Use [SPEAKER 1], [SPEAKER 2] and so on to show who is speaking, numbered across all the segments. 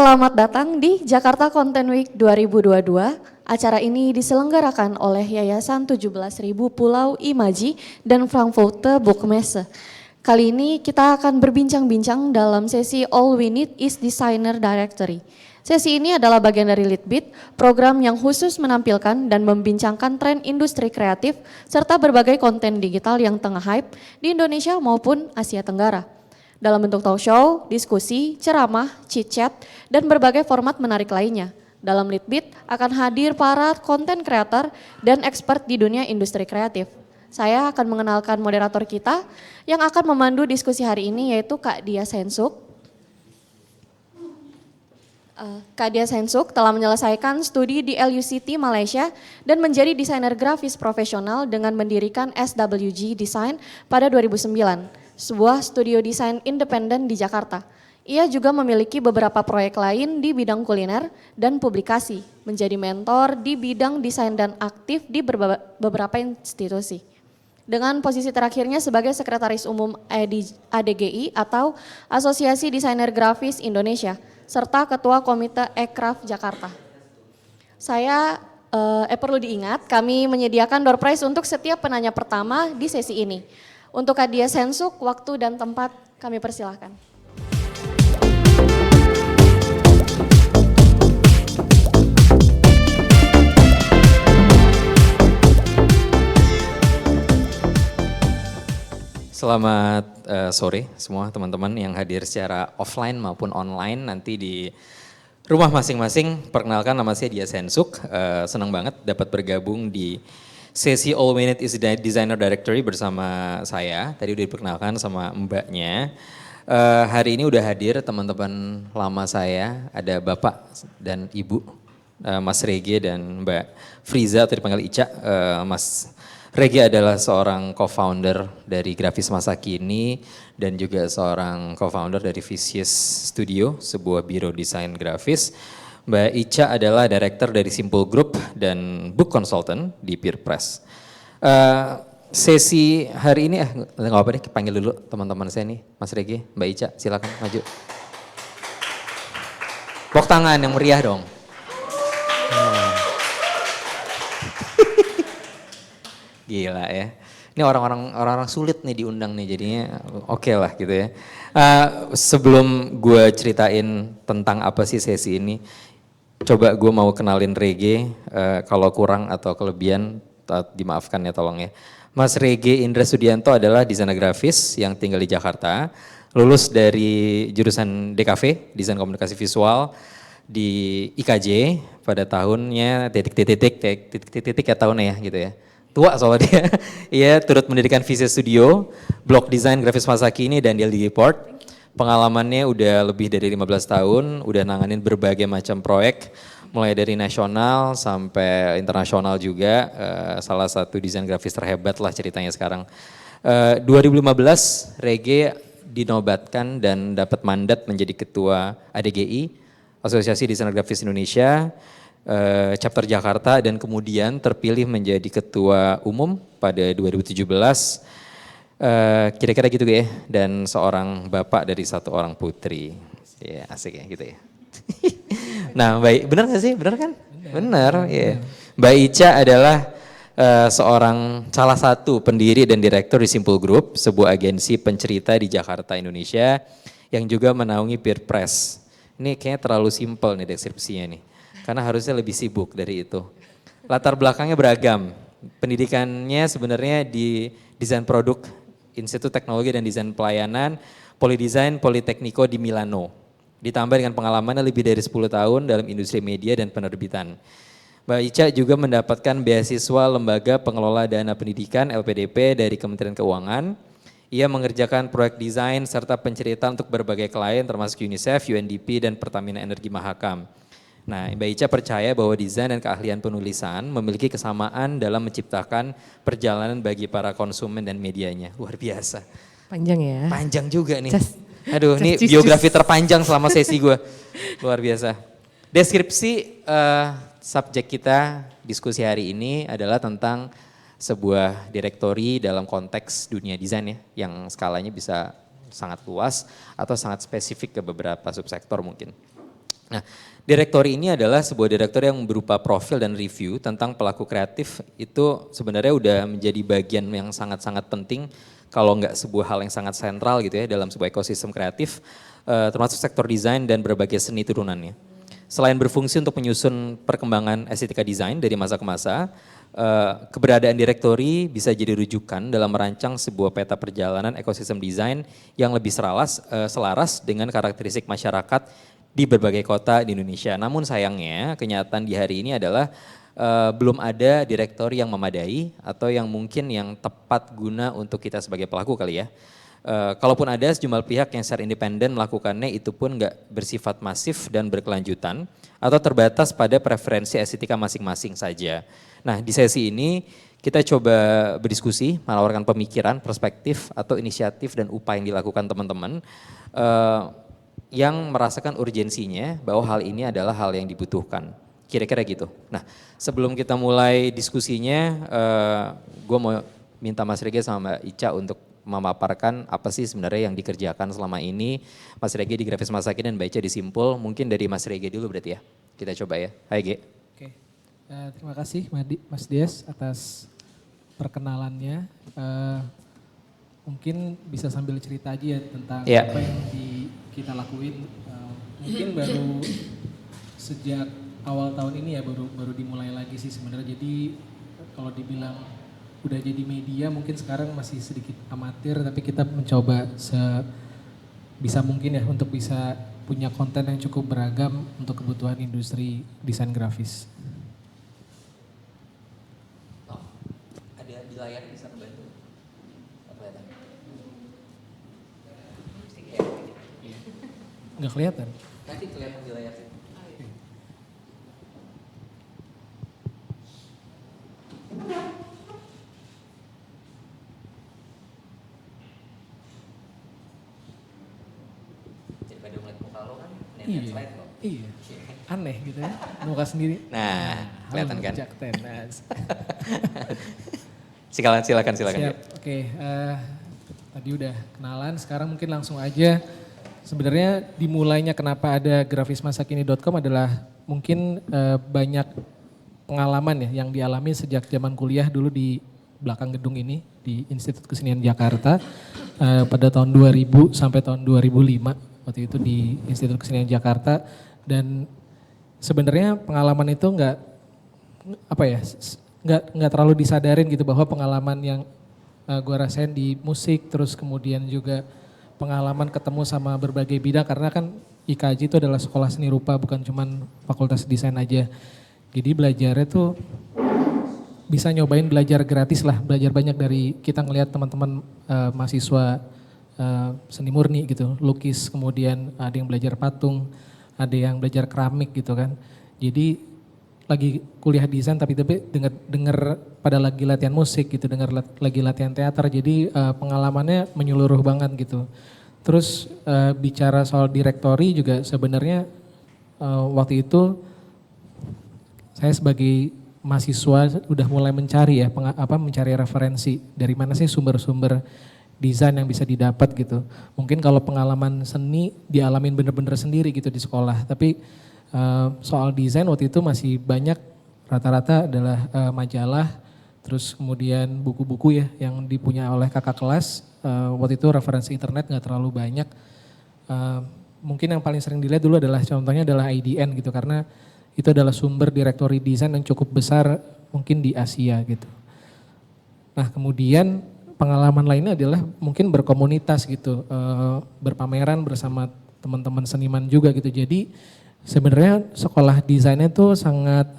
[SPEAKER 1] Selamat datang di Jakarta Content Week 2022. Acara ini diselenggarakan oleh Yayasan 17.000 Pulau Imaji dan Frankfurter Buchmesse. Kali ini kita akan berbincang-bincang dalam sesi All We Need is Designer Directory. Sesi ini adalah bagian dari Leadbeat, program yang khusus menampilkan dan membincangkan tren industri kreatif serta berbagai konten digital yang tengah hype di Indonesia maupun Asia Tenggara. Dalam bentuk talk show, diskusi, ceramah, chit-chat, dan berbagai format menarik lainnya. Dalam Leadbeat akan hadir para konten kreator dan expert di dunia industri kreatif. Saya akan mengenalkan moderator kita yang akan memandu diskusi hari ini yaitu Kak Dia Sensuk. Kak Dia Sensuk telah menyelesaikan studi di LUCT Malaysia dan menjadi desainer grafis profesional dengan mendirikan SWG Design pada 2009. Sebuah studio desain independen di Jakarta. Ia juga memiliki beberapa proyek lain di bidang kuliner dan publikasi, menjadi mentor di bidang desain dan aktif di beberapa institusi. Dengan posisi terakhirnya sebagai Sekretaris Umum ADGI atau Asosiasi Desainer Grafis Indonesia, serta Ketua Komite Ekraf Jakarta. Perlu diingat, kami menyediakan door prize untuk setiap penanya pertama di sesi ini. Untuk Kak Dia Sensuk, waktu dan tempat kami persilahkan.
[SPEAKER 2] Selamat sore semua teman-teman yang hadir secara offline maupun online nanti di rumah masing-masing. Perkenalkan, nama saya Dia Sensuk, senang banget dapat bergabung di sesi All We Need is Designer Directory bersama saya. Tadi udah diperkenalkan sama mbaknya. Hari ini udah hadir teman-teman lama saya, ada Bapak dan Ibu, Mas Rege dan Mbak Friza atau dipanggil Ica. Mas Rege adalah seorang co-founder dari Grafis Masa Kini dan juga seorang co-founder dari Vicious Studio, sebuah biro desain grafis. Mbak Ica adalah director dari Simple Group dan book consultant di Peer Press. Sesi hari ini, nggak apa-apa deh, panggil dulu teman-teman saya nih, Mas Rege, Mbak Ica, silakan maju. Tepuk tangan yang meriah dong. Gila ya. Ini orang-orang sulit nih diundang nih, jadinya oke lah gitu ya. Sebelum gue ceritain tentang apa sih sesi ini, coba gue mau kenalin Rege, kalau kurang atau kelebihan dimaafkan ya tolong ya. Mas Rege Indra Sudianto adalah desainer grafis yang tinggal di Jakarta, lulus dari jurusan DKV, Desain Komunikasi Visual di IKJ pada tahunnya titik ya tahunnya ya gitu ya. Tua soalnya dia. Ia turut mendirikan Vicious Studio, blog desain grafis masa kini dan DLD Report. Pengalamannya udah lebih dari 15 tahun, udah nanganin berbagai macam proyek, mulai dari nasional sampai internasional juga. Salah satu desain grafis terhebat lah ceritanya sekarang. 2015 Rege dinobatkan dan dapat mandat menjadi ketua ADGI, Asosiasi Desainer Grafis Indonesia, chapter Jakarta, dan kemudian terpilih menjadi ketua umum pada 2017. Kira-kira gitu ya, dan seorang bapak dari satu orang putri. Ya asik ya gitu ya. Nah baik, benar gak sih? Benar kan? Benar ya. Mbak Ica adalah salah satu pendiri dan direktur di Simple Group, sebuah agensi pencerita di Jakarta, Indonesia, yang juga menaungi Peer Press. Ini kayaknya terlalu simpel nih deskripsinya nih. Karena harusnya lebih sibuk dari itu. Latar belakangnya beragam. Pendidikannya sebenarnya di desain produk, Institut Teknologi dan Desain Pelayanan, Polidesain Politecnico di Milano. Ditambah dengan pengalamannya lebih dari 10 tahun dalam industri media dan penerbitan. Mbak Ica juga mendapatkan beasiswa Lembaga Pengelola Dana Pendidikan LPDP dari Kementerian Keuangan. Ia mengerjakan proyek desain serta penceritaan untuk berbagai klien termasuk UNICEF, UNDP, dan Pertamina Energi Mahakam. Nah, Mbak Ica percaya bahwa desain dan keahlian penulisan memiliki kesamaan dalam menciptakan perjalanan bagi para konsumen dan medianya. Luar biasa.
[SPEAKER 3] Panjang ya.
[SPEAKER 2] Panjang juga nih. Aduh, ini biografi terpanjang selama sesi gue. Luar biasa. Deskripsi subjek kita diskusi hari ini adalah tentang sebuah direktori dalam konteks dunia desain ya, yang skalanya bisa sangat luas atau sangat spesifik ke beberapa subsektor mungkin. Nah, direktori ini adalah sebuah direktori yang berupa profil dan review tentang pelaku kreatif. Itu sebenarnya udah menjadi bagian yang sangat-sangat penting, kalau nggak sebuah hal yang sangat sentral gitu ya dalam sebuah ekosistem kreatif, termasuk sektor desain dan berbagai seni turunannya. Selain berfungsi untuk menyusun perkembangan estetika desain dari masa ke masa, keberadaan direktori bisa jadi rujukan dalam merancang sebuah peta perjalanan ekosistem desain yang lebih selaras dengan karakteristik masyarakat di berbagai kota di Indonesia. Namun sayangnya kenyataan di hari ini adalah belum ada direktori yang memadai atau yang mungkin yang tepat guna untuk kita sebagai pelaku kali ya. Kalaupun ada sejumlah pihak yang secara independen melakukannya, itu pun nggak bersifat masif dan berkelanjutan atau terbatas pada preferensi estetika masing-masing saja. Nah, di sesi ini kita coba berdiskusi, menawarkan pemikiran, perspektif atau inisiatif dan upaya yang dilakukan teman-teman yang merasakan urgensinya bahwa hal ini adalah hal yang dibutuhkan. Kira-kira gitu. Nah, sebelum kita mulai diskusinya, gue mau minta Mas Rege sama Mbak Ica untuk memaparkan apa sih sebenarnya yang dikerjakan selama ini. Mas Rege di Grafis Masa Kini dan Mbak Ica di Simpul. Mungkin dari Mas Rege dulu berarti ya. Kita coba ya. Hai Ge.
[SPEAKER 3] Oke, terima kasih Mas Dias atas perkenalannya. Mungkin bisa sambil cerita aja ya tentang apa yang kita lakuin. Mungkin baru sejak awal tahun ini ya baru dimulai lagi sih sebenarnya. Jadi kalau dibilang udah jadi media mungkin sekarang masih sedikit amatir, tapi kita mencoba sebisa mungkin ya untuk bisa punya konten yang cukup beragam untuk kebutuhan industri desain grafis.
[SPEAKER 2] Ada di layar bisa membantu.
[SPEAKER 3] Nggak kelihatan?
[SPEAKER 2] Nanti kelihatan di layar. Daripada ngeliat muka lo kan,
[SPEAKER 3] Iya.
[SPEAKER 2] slide lo.
[SPEAKER 3] Iya. Aneh gitu ya, muka sendiri.
[SPEAKER 2] Nah, kelihatan kan?
[SPEAKER 3] Jak tenas.
[SPEAKER 2] Silakan.
[SPEAKER 3] Siap, oke. Tadi udah kenalan, sekarang mungkin langsung aja. Sebenarnya dimulainya kenapa ada grafismasakini.com adalah mungkin banyak pengalaman ya yang dialami sejak zaman kuliah dulu di belakang gedung ini di Institut Kesenian Jakarta pada tahun 2000 sampai tahun 2005 waktu itu di Institut Kesenian Jakarta. Dan sebenarnya pengalaman itu nggak terlalu disadarin gitu bahwa pengalaman yang gue rasain di musik, terus kemudian juga pengalaman ketemu sama berbagai bidang, karena kan IKJ itu adalah sekolah seni rupa, bukan cuman fakultas desain aja. Jadi belajarnya tuh bisa nyobain belajar gratis lah, belajar banyak dari kita ngelihat teman-teman mahasiswa seni murni gitu, lukis, kemudian ada yang belajar patung, ada yang belajar keramik gitu kan. Jadi lagi kuliah desain tapi denger pada lagi latihan musik gitu, lagi latihan teater, jadi pengalamannya menyeluruh banget gitu. Terus bicara soal direktori juga sebenarnya waktu itu saya sebagai mahasiswa udah mulai mencari ya, mencari referensi dari mana sih sumber-sumber desain yang bisa didapat gitu. Mungkin kalau pengalaman seni dialamin bener-bener sendiri gitu di sekolah, tapi soal desain waktu itu masih banyak, rata-rata adalah majalah, terus kemudian buku-buku ya yang dipunya oleh kakak kelas. Waktu itu referensi internet nggak terlalu banyak. Mungkin yang paling sering dilihat dulu adalah contohnya adalah IDN gitu, karena itu adalah sumber direktori desain yang cukup besar mungkin di Asia gitu. Nah kemudian pengalaman lainnya adalah mungkin berkomunitas gitu, berpameran bersama teman-teman seniman juga gitu. Jadi sebenarnya sekolah desainnya tuh sangat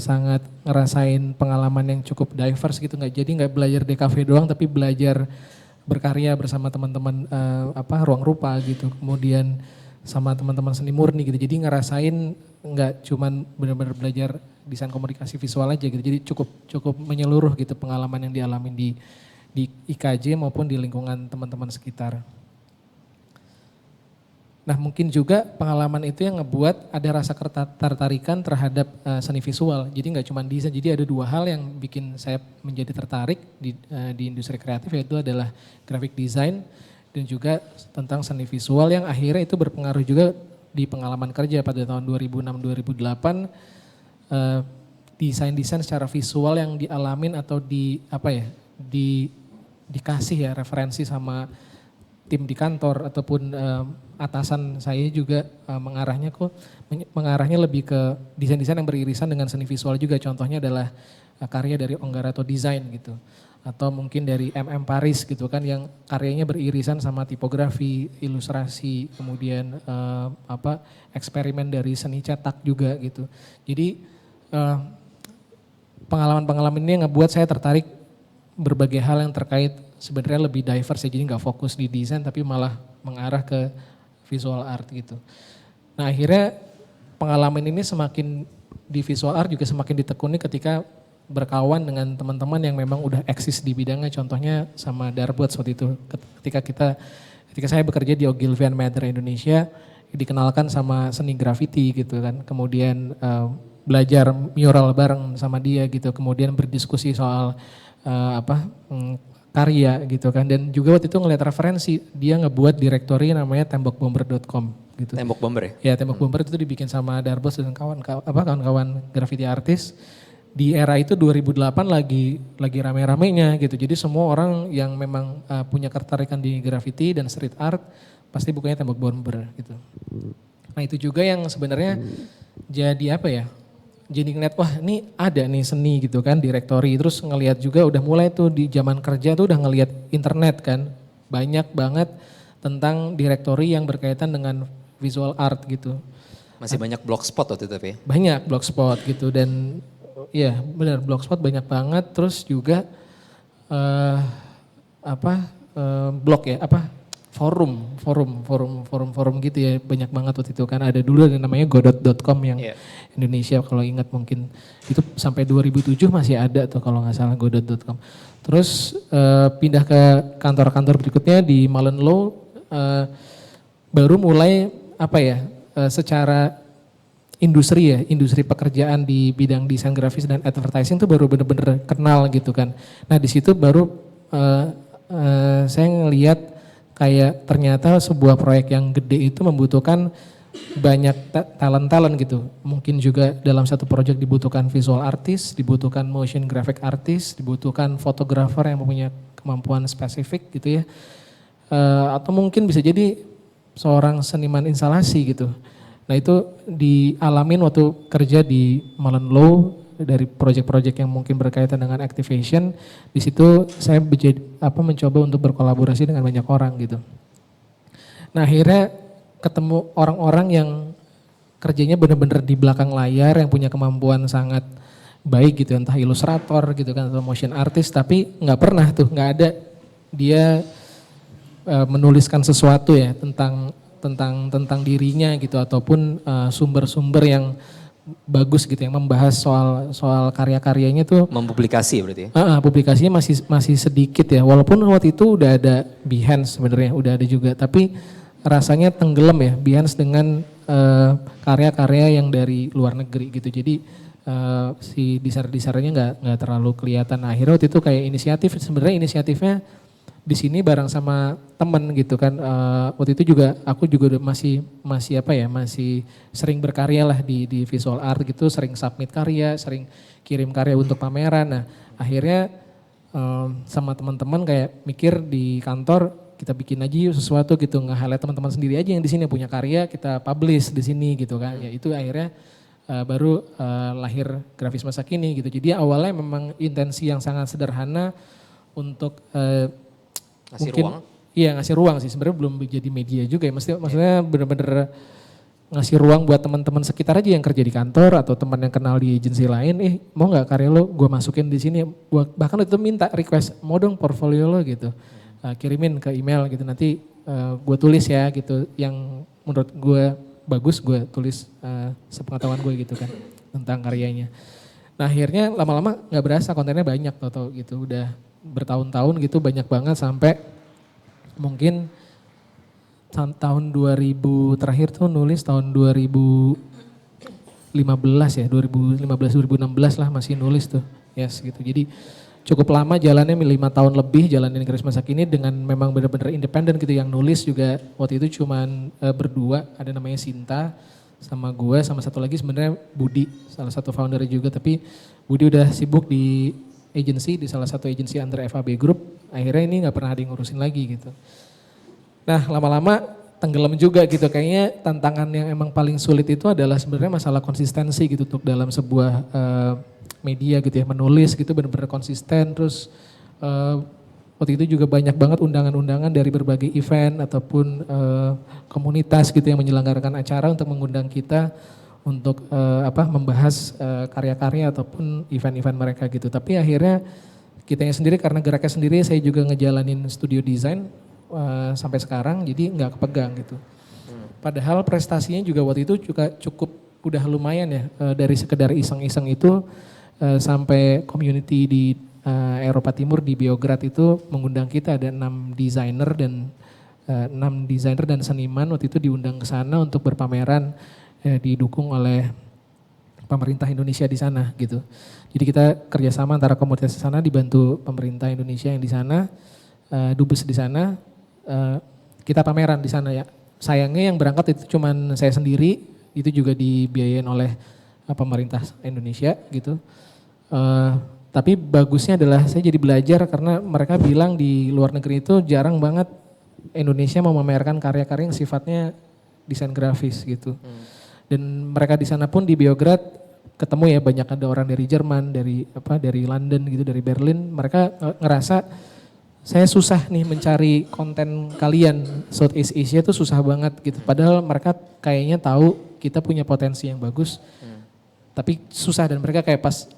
[SPEAKER 3] sangat ngerasain pengalaman yang cukup diverse gitu, nggak belajar DKV doang, tapi belajar berkarya bersama teman-teman ruang rupa gitu, kemudian sama teman-teman seni murni gitu. Jadi ngerasain nggak cuman benar-benar belajar desain komunikasi visual aja gitu. Jadi cukup menyeluruh gitu pengalaman yang dialami di IKJ maupun di lingkungan teman-teman sekitar. Nah mungkin juga pengalaman itu yang ngebuat ada rasa ketertarikan terhadap seni visual. Jadi nggak cuma desain, jadi ada dua hal yang bikin saya menjadi tertarik di industri kreatif, yaitu adalah graphic design dan juga tentang seni visual, yang akhirnya itu berpengaruh juga di pengalaman kerja pada tahun 2006-2008 desain-desain secara visual yang dialamin atau dikasih ya referensi sama tim di kantor ataupun atasan saya juga mengarahnya lebih ke desain-desain yang beririsan dengan seni visual juga. Contohnya adalah karya dari Onggarato Design gitu. Atau mungkin dari MM Paris gitu kan yang karyanya beririsan sama tipografi, ilustrasi, kemudian eksperimen dari seni cetak juga gitu. Jadi pengalaman-pengalaman ini yang ngebuat saya tertarik berbagai hal yang terkait sebenarnya lebih diverse ya, jadi nggak fokus di desain tapi malah mengarah ke visual art gitu. Nah akhirnya pengalaman ini semakin di visual art juga semakin ditekuni ketika berkawan dengan teman-teman yang memang udah eksis di bidangnya, contohnya sama Darbuats waktu itu ketika saya bekerja di Ogilvy and Mather Indonesia dikenalkan sama seni graffiti gitu kan, kemudian belajar mural bareng sama dia gitu, kemudian berdiskusi soal karya gitu kan, dan juga waktu itu ngeliat referensi dia ngebuat direktori namanya tembokbomber.com gitu.
[SPEAKER 2] Tembok Bomber
[SPEAKER 3] Ya
[SPEAKER 2] ya?
[SPEAKER 3] Tembok Bomber itu dibikin sama Darbuats dan kawan-kawan graffiti artis. Di era itu 2008 lagi rame-ramenya gitu. Jadi semua orang yang memang punya ketertarikan di graffiti dan street art pasti bukunya Tembok Bomber gitu. Nah itu juga yang sebenarnya jadi jadi ngeliat wah ini ada nih seni gitu kan, direktori. Terus ngelihat juga udah mulai tuh di zaman kerja tuh udah ngelihat internet kan. Banyak banget tentang direktori yang berkaitan dengan visual art gitu.
[SPEAKER 2] Masih banyak blogspot waktu itu tapi ya?
[SPEAKER 3] Banyak blogspot gitu dan iya benar blogspot banyak banget. Terus juga blog ya forum gitu ya banyak banget waktu itu kan. Ada dulu ada namanya godot.com yang Indonesia kalau ingat mungkin itu sampai 2007 masih ada tuh kalau nggak salah godot.com. Terus pindah ke kantor-kantor berikutnya di Mullenlow baru mulai secara industri pekerjaan di bidang desain grafis dan advertising tuh baru bener-bener kenal gitu kan. Nah di situ baru saya ngelihat kayak ternyata sebuah proyek yang gede itu membutuhkan banyak talent gitu. Mungkin juga dalam satu proyek dibutuhkan visual artist, dibutuhkan motion graphic artist, dibutuhkan fotografer yang mempunyai kemampuan spesifik gitu ya. Atau mungkin bisa jadi seorang seniman instalasi gitu. Nah itu dialamin waktu kerja di Mullenlow dari proyek-proyek yang mungkin berkaitan dengan activation. Di situ saya mencoba untuk berkolaborasi dengan banyak orang gitu. Nah akhirnya ketemu orang-orang yang kerjanya benar-benar di belakang layar yang punya kemampuan sangat baik gitu, entah ilustrator gitu kan atau motion artist, tapi nggak ada dia menuliskan sesuatu ya tentang dirinya gitu ataupun sumber-sumber yang bagus gitu yang membahas soal karya-karyanya tuh
[SPEAKER 2] mempublikasi berarti ya?
[SPEAKER 3] Publikasinya masih sedikit ya, walaupun waktu itu udah ada Behance sebenarnya udah ada juga, tapi rasanya tenggelam ya Behance dengan karya-karya yang dari luar negeri gitu. Jadi si desainer-desainernya nggak terlalu kelihatan. Nah, akhirnya waktu itu kayak inisiatifnya di sini bareng sama temen gitu kan. Waktu itu juga aku juga masih sering berkarya lah di visual art gitu, sering submit karya, sering kirim karya untuk pameran. Nah akhirnya sama teman-teman kayak mikir di kantor kita bikin aja yuk sesuatu gitu, nge-highlight teman-teman sendiri aja yang di sini punya karya kita publish di sini gitu kan. Ya itu akhirnya baru lahir Grafis Masa Kini gitu. Jadi awalnya memang intensi yang sangat sederhana untuk ngasih ruang sih, sebenarnya belum jadi media juga ya. Maksudnya bener-bener ngasih ruang buat teman-teman sekitar aja yang kerja di kantor atau teman yang kenal di agensi lain, mau nggak karya lo gue masukin di sini. Bahkan itu minta request, mau dong portfolio lo gitu, kirimin ke email gitu, nanti gue tulis ya gitu, yang menurut gue bagus gue tulis sepengetahuan gue gitu kan tentang karyanya. Nah akhirnya lama-lama nggak berasa kontennya banyak tau gitu, udah bertahun-tahun gitu banyak banget sampai mungkin tahun 2000 terakhir tuh nulis tahun 2015 ya, 2015-2016 lah masih nulis tuh, yes gitu. Jadi cukup lama jalannya 5 tahun lebih jalanin Garis Masak ini dengan memang benar-benar independen gitu. Yang nulis juga waktu itu cuman berdua, ada namanya Sinta sama gue sama satu lagi sebenarnya Budi, salah satu foundernya juga, tapi Budi udah sibuk di agency, di salah satu agency under FAB Group, akhirnya ini nggak pernah ada yang ngurusin lagi gitu. Nah lama-lama tenggelam juga gitu, kayaknya tantangan yang emang paling sulit itu adalah sebenarnya masalah konsistensi gitu untuk dalam sebuah media gitu ya, menulis gitu benar-benar konsisten, terus waktu itu juga banyak banget undangan-undangan dari berbagai event ataupun komunitas gitu yang menyelenggarakan acara untuk mengundang kita untuk membahas karya-karya ataupun event-event mereka gitu. Tapi akhirnya kitanya sendiri karena geraknya sendiri saya juga ngejalanin studio desain sampai sekarang jadi nggak kepegang gitu. Padahal prestasinya juga waktu itu juga cukup udah lumayan ya dari sekedar iseng-iseng itu sampai community di Eropa Timur di Beograd itu mengundang kita, ada 6 desainer dan seniman waktu itu diundang ke sana untuk berpameran didukung oleh pemerintah Indonesia di sana gitu. Jadi kita kerjasama antara komunitas di sana dibantu pemerintah Indonesia yang di sana, dubes di sana, kita pameran di sana ya. Sayangnya yang berangkat itu cuman saya sendiri, itu juga dibiayain oleh pemerintah Indonesia gitu. Tapi bagusnya adalah saya jadi belajar karena mereka bilang di luar negeri itu jarang banget Indonesia mau memamerkan karya-karya yang sifatnya desain grafis gitu. Dan mereka di sana pun di Beograd ketemu ya banyak ada orang dari Jerman, dari London gitu, dari Berlin. Mereka ngerasa saya susah nih mencari konten kalian, Southeast Asia itu susah banget gitu. Padahal mereka kayaknya tahu kita punya potensi yang bagus. Tapi susah dan mereka kayak pas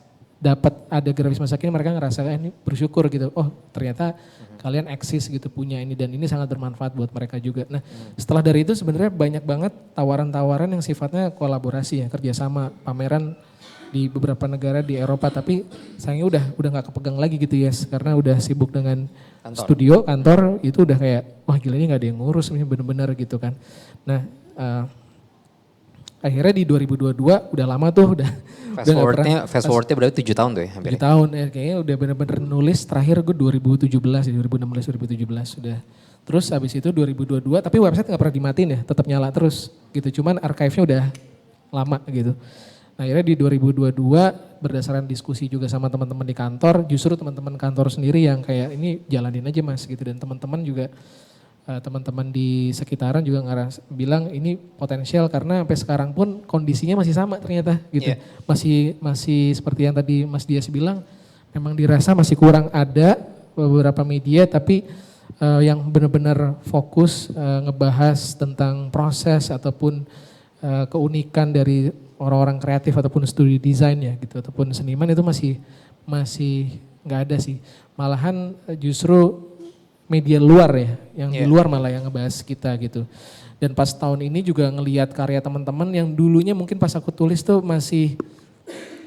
[SPEAKER 3] dapat ada Grafis Masak ini mereka ngerasa ini bersyukur gitu. Oh ternyata kalian eksis gitu punya ini dan ini sangat bermanfaat buat mereka juga. Nah setelah dari itu sebenarnya banyak banget tawaran-tawaran yang sifatnya kolaborasi ya, kerjasama, pameran di beberapa negara di Eropa. Tapi sayangnya udah gak kepegang lagi gitu ya, karena udah sibuk dengan studio, kantor itu udah kayak wah gila ini gak ada yang ngurus ini bener-bener gitu kan. Nah akhirnya di 2022 udah lama tuh udah
[SPEAKER 2] fast forwardnya berarti 7 tahun tuh ya hampir.
[SPEAKER 3] 7 tahun ya kayaknya udah bener-bener nulis terakhir gue 2017 ya 2016 2017 udah. Terus habis itu 2022 tapi website gak pernah dimatiin ya, tetap nyala terus gitu. Cuman archive-nya udah lama gitu. Nah akhirnya di 2022 berdasarkan diskusi juga sama teman-teman di kantor, justru teman-teman kantor sendiri yang kayak ini jalanin aja mas gitu. Dan teman-teman juga teman-teman di sekitaran juga bilang ini potensial karena sampai sekarang pun kondisinya masih sama ternyata gitu. Yeah. Masih seperti yang tadi Mas Dias bilang, memang dirasa masih kurang ada beberapa media tapi yang benar-benar fokus ngebahas tentang proses ataupun keunikan dari orang-orang kreatif ataupun studi desain ya gitu ataupun seniman itu masih nggak ada sih. Malahan justru media luar ya, yang di luar malah yang ngebahas kita gitu. Dan pas tahun ini juga ngelihat karya teman-teman yang dulunya mungkin pas aku tulis tuh masih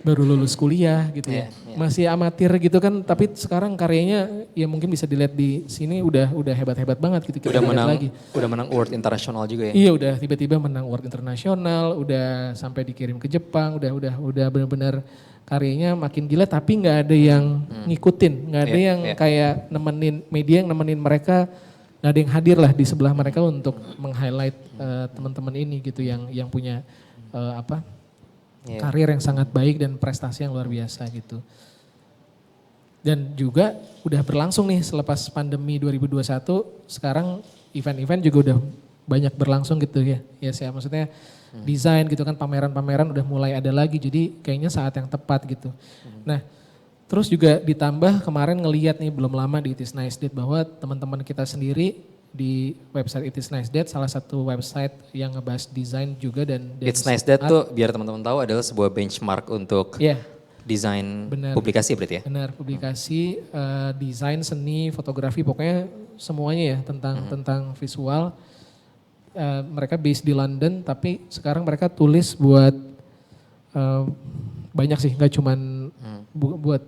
[SPEAKER 3] baru lulus kuliah gitu ya. Masih amatir gitu kan, tapi sekarang karyanya ya mungkin bisa dilihat di sini udah hebat-hebat banget gitu.
[SPEAKER 2] Udah menang award internasional juga ya?
[SPEAKER 3] Iya udah tiba-tiba menang award internasional, udah sampai dikirim ke Jepang, udah benar-benar karyanya makin gila tapi nggak ada yang ngikutin, nggak ada yang kayak nemenin media yang nemenin mereka, nggak ada yang hadir lah di sebelah mereka untuk meng-highlight teman-teman ini gitu yang punya karir yang sangat baik dan prestasi yang luar biasa gitu. Dan juga udah berlangsung nih selepas pandemi 2021, sekarang event-event juga udah banyak berlangsung gitu ya. Ya saya maksudnya desain gitu kan, pameran-pameran udah mulai ada lagi, jadi kayaknya saat yang tepat gitu. Nah terus juga ditambah kemarin ngeliat nih belum lama di It Is Nice Date bahwa teman-teman kita sendiri di website It Is Nice Date, salah satu website yang ngebahas desain juga dan
[SPEAKER 2] It's Nice Date tuh biar teman-teman tahu adalah sebuah benchmark untuk desain publikasi berarti ya? Benar,
[SPEAKER 3] publikasi, desain, seni, fotografi, pokoknya semuanya ya tentang visual. Mereka based di London tapi sekarang mereka tulis buat banyak sih, nggak cuman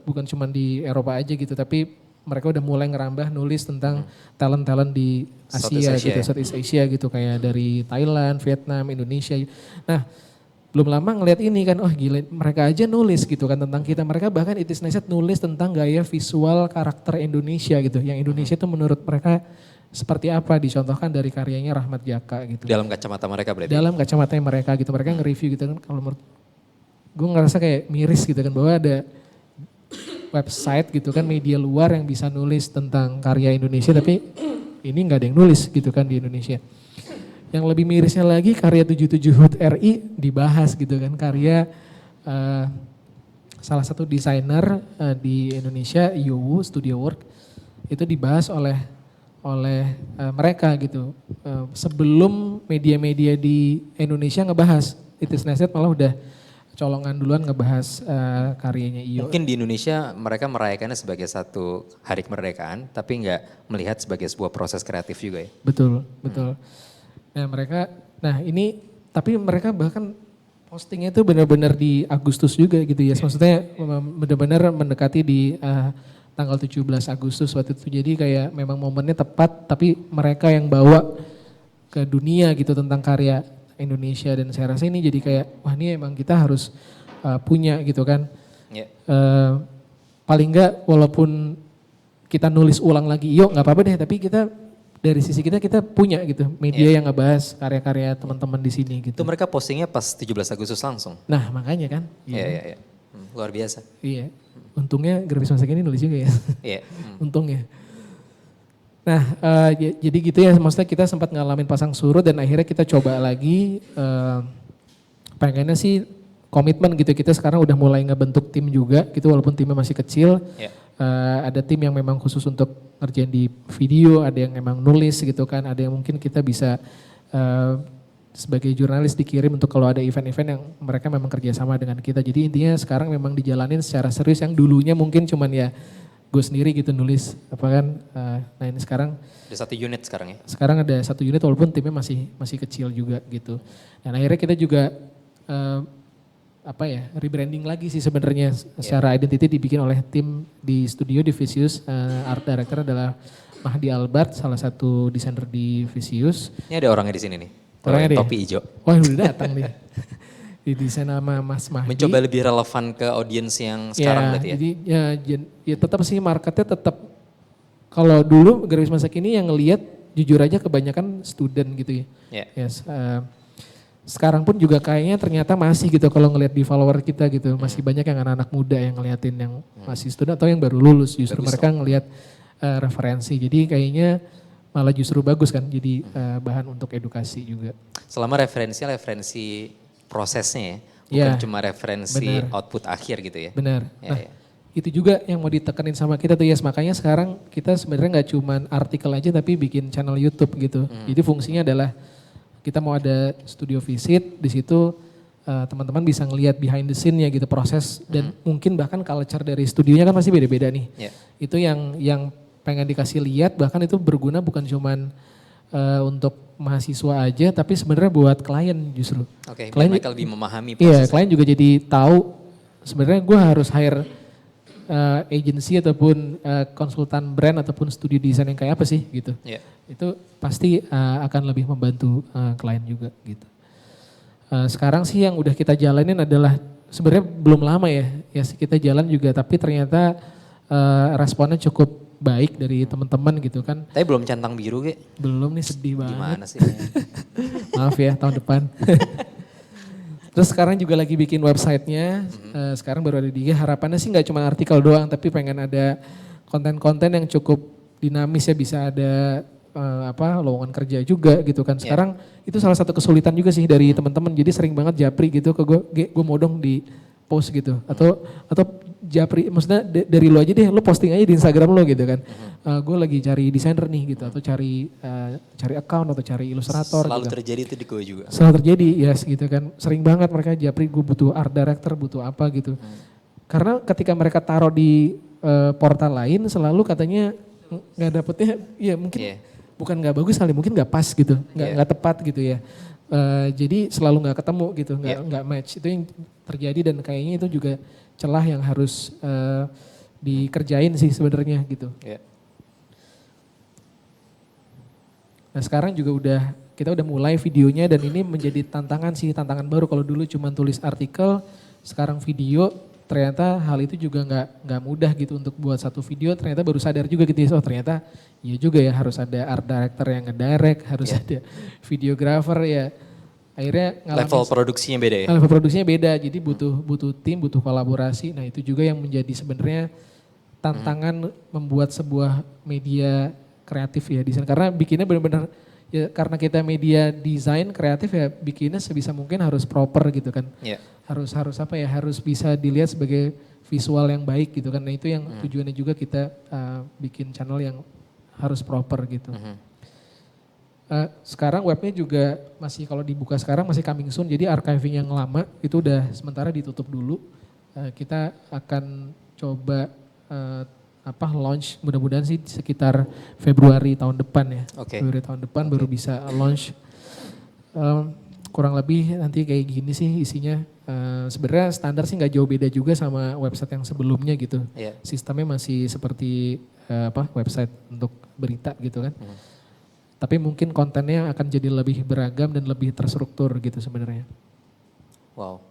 [SPEAKER 3] bukan cuman di Eropa aja gitu, tapi mereka udah mulai ngerambah nulis tentang talent-talent di Asia gitu, Southeast Asia gitu, kayak dari Thailand, Vietnam, Indonesia. Nah belum lama ngeliat ini kan, oh gila mereka aja nulis gitu kan tentang kita. Mereka bahkan It Is Nice nulis tentang gaya visual karakter Indonesia gitu. Yang Indonesia itu menurut mereka seperti apa, dicontohkan dari karyanya Rahmat Jaka gitu.
[SPEAKER 2] Dalam kacamata mereka berarti?
[SPEAKER 3] Dalam kacamata mereka gitu, mereka nge-review gitu kan. Kalau menurut gue ngerasa kayak miris gitu kan, bahwa ada website gitu kan, media luar yang bisa nulis tentang karya Indonesia tapi ini nggak ada yang nulis gitu kan di Indonesia. Yang lebih mirisnya lagi karya 77 HUT RI dibahas gitu kan, karya salah satu desainer di Indonesia, Yowu Studio Work, itu dibahas oleh mereka gitu. Sebelum media-media di Indonesia ngebahas, It Is Nice malah udah colongan duluan ngebahas karyanya Iyo.
[SPEAKER 2] Mungkin di Indonesia mereka merayakannya sebagai satu hari kemerdekaan, tapi nggak melihat sebagai sebuah proses kreatif juga ya?
[SPEAKER 3] Betul, betul. Nah ini, tapi mereka bahkan postingnya itu benar-benar di Agustus juga gitu ya. Maksudnya benar-benar mendekati di tanggal 17 Agustus waktu itu. Jadi kayak memang momennya tepat, tapi mereka yang bawa ke dunia gitu tentang karya Indonesia. Dan saya rasa ini jadi kayak, wah ini emang kita harus punya gitu kan.
[SPEAKER 2] Yeah.
[SPEAKER 3] Paling enggak walaupun kita nulis ulang lagi, yuk nggak apa-apa deh, tapi kita dari sisi kita punya gitu media yang ngebahas karya-karya teman-teman di sini gitu.
[SPEAKER 2] Itu mereka postingnya pas 17 Agustus langsung?
[SPEAKER 3] Nah makanya kan.
[SPEAKER 2] Iya. Luar biasa.
[SPEAKER 3] Iya, untungnya Grafis Masa Kini nulis juga ya.
[SPEAKER 2] Iya.
[SPEAKER 3] Untungnya. Nah jadi gitu ya, maksudnya kita sempat ngalamin pasang surut dan akhirnya kita coba lagi, pengennya sih komitmen gitu, kita sekarang udah mulai ngebentuk tim juga gitu walaupun timnya masih kecil.
[SPEAKER 2] Yeah.
[SPEAKER 3] Ada tim yang memang khusus untuk ngerjain di video, ada yang memang nulis gitu kan, ada yang mungkin kita bisa sebagai jurnalis dikirim untuk kalau ada event-event yang mereka memang kerjasama dengan kita. Jadi intinya sekarang memang dijalanin secara serius, yang dulunya mungkin cuman ya gue sendiri gitu nulis apa kan. Nah ini sekarang
[SPEAKER 2] ada 1 unit sekarang ya?
[SPEAKER 3] Sekarang ada 1 unit walaupun timnya masih kecil juga gitu. Dan akhirnya kita juga rebranding lagi sih sebenarnya, secara identity dibikin oleh tim di studio di Visius. Art director adalah Mahdi Albert, salah satu desainer di Visius.
[SPEAKER 2] Ini ada orangnya di sini nih.
[SPEAKER 3] Orangnya dia.
[SPEAKER 2] Topi hijau.
[SPEAKER 3] Wah udah datang nih. Didesain sama Mas Mahdi.
[SPEAKER 2] Mencoba lebih relevan ke audiens yang sekarang berarti ya?
[SPEAKER 3] Jadi ya tetap sih marketnya tetap, kalau dulu Grafis Masa Kini yang ngelihat jujur aja kebanyakan student gitu ya.
[SPEAKER 2] Yeah.
[SPEAKER 3] Yes, sekarang pun juga kayaknya ternyata masih gitu kalau ngelihat di follower kita gitu. Masih banyak yang anak-anak muda yang ngeliatin yang masih student atau yang baru lulus. Justru mereka ngelihat referensi. Jadi kayaknya malah justru bagus kan, jadi bahan untuk edukasi juga.
[SPEAKER 2] Selama referensi prosesnya ya, bukan cuma referensi output akhir gitu ya.
[SPEAKER 3] Benar. Itu juga yang mau ditekenin sama kita tuh Yes, makanya sekarang kita sebenarnya nggak cuma artikel aja tapi bikin channel YouTube gitu. Jadi fungsinya adalah kita mau ada studio visit, di situ teman-teman bisa ngelihat behind the scene-nya gitu, proses dan mungkin bahkan culture dari studionya kan pasti beda-beda nih.
[SPEAKER 2] Yeah.
[SPEAKER 3] Itu yang pengen dikasih lihat, bahkan itu berguna bukan cuman untuk mahasiswa aja, tapi sebenarnya buat klien justru.
[SPEAKER 2] Oke,
[SPEAKER 3] klien
[SPEAKER 2] mereka lebih memahami prosesnya.
[SPEAKER 3] Iya, klien juga jadi tahu sebenarnya gue harus hire agency ataupun konsultan brand ataupun studio desain yang kayak apa sih gitu.
[SPEAKER 2] Yeah.
[SPEAKER 3] Itu pasti akan lebih membantu klien juga gitu. Sekarang sih yang udah kita jalanin adalah sebenarnya belum lama ya kita jalan juga, tapi ternyata responnya cukup baik dari teman-teman gitu kan.
[SPEAKER 2] Tapi belum centang biru Ge?
[SPEAKER 3] Belum nih, sedih banget.
[SPEAKER 2] Gimana sih?
[SPEAKER 3] Maaf ya tahun depan. Terus sekarang juga lagi bikin websitenya, sekarang baru ada di IG. Harapannya sih nggak cuma artikel doang, tapi pengen ada konten-konten yang cukup dinamis ya, bisa ada lowongan kerja juga gitu kan. Sekarang itu salah satu kesulitan juga sih dari teman-teman. Jadi sering banget japri gitu ke gue mau dong di post gitu. Atau japri, maksudnya dari lo aja deh, lo posting aja di Instagram lo gitu kan. Gue lagi cari desainer nih gitu, atau cari account atau cari ilustrator.
[SPEAKER 2] Selalu
[SPEAKER 3] gitu.
[SPEAKER 2] terjadi itu di gue juga.
[SPEAKER 3] Selalu terjadi, yes gitu kan. Sering banget mereka japri, gue butuh art director, butuh apa gitu. Karena ketika mereka taruh di portal lain, selalu katanya nggak dapetnya, ya mungkin bukan nggak bagus kali, mungkin nggak pas gitu, nggak tepat gitu ya. Jadi selalu nggak ketemu gitu, nggak match. Itu yang terjadi dan kayaknya itu juga celah yang harus dikerjain sih sebenarnya gitu.
[SPEAKER 2] Yeah.
[SPEAKER 3] Nah sekarang juga udah kita udah mulai videonya dan ini menjadi tantangan baru. Kalau dulu cuma tulis artikel, sekarang video, ternyata hal itu juga nggak mudah gitu untuk buat satu video. Ternyata baru sadar juga gitu ya, oh ternyata iya juga ya harus ada art director yang ngedirect, harus ada videographer ya. Akhirnya
[SPEAKER 2] Level produksinya beda ya?
[SPEAKER 3] level produksinya beda, jadi butuh tim, butuh kolaborasi. Nah itu juga yang menjadi sebenarnya tantangan membuat sebuah media kreatif ya desain. Karena bikinnya benar-benar ya karena kita media desain kreatif ya bikinnya sebisa mungkin harus proper gitu kan.
[SPEAKER 2] Iya.
[SPEAKER 3] Harus apa ya, harus bisa dilihat sebagai visual yang baik gitu kan. Nah itu yang tujuannya juga kita bikin channel yang harus proper gitu. Sekarang webnya juga masih kalau dibuka sekarang masih coming soon, jadi archiving yang lama itu udah sementara ditutup dulu. Kita akan coba launch mudah-mudahan sih sekitar Februari tahun depan ya. Februari tahun depan baru bisa launch. Kurang lebih nanti kayak gini sih isinya. Sebenarnya standar sih nggak jauh beda juga sama website yang sebelumnya gitu. Sistemnya masih seperti website untuk berita gitu kan. Tapi mungkin kontennya akan jadi lebih beragam dan lebih terstruktur gitu sebenarnya.
[SPEAKER 2] Wow.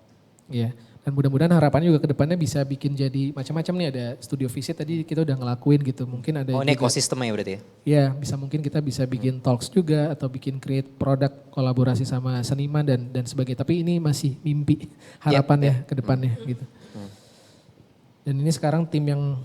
[SPEAKER 3] Iya. Dan mudah-mudahan harapannya juga ke depannya bisa bikin jadi macam-macam nih, ada studio visit tadi kita udah ngelakuin gitu. Mungkin ada
[SPEAKER 2] ini ekosistemnya berarti ya?
[SPEAKER 3] Iya, mungkin kita bisa bikin talks juga atau bikin create produk kolaborasi sama seniman dan sebagainya. Tapi ini masih mimpi harapannya ke depannya gitu. Dan ini sekarang tim yang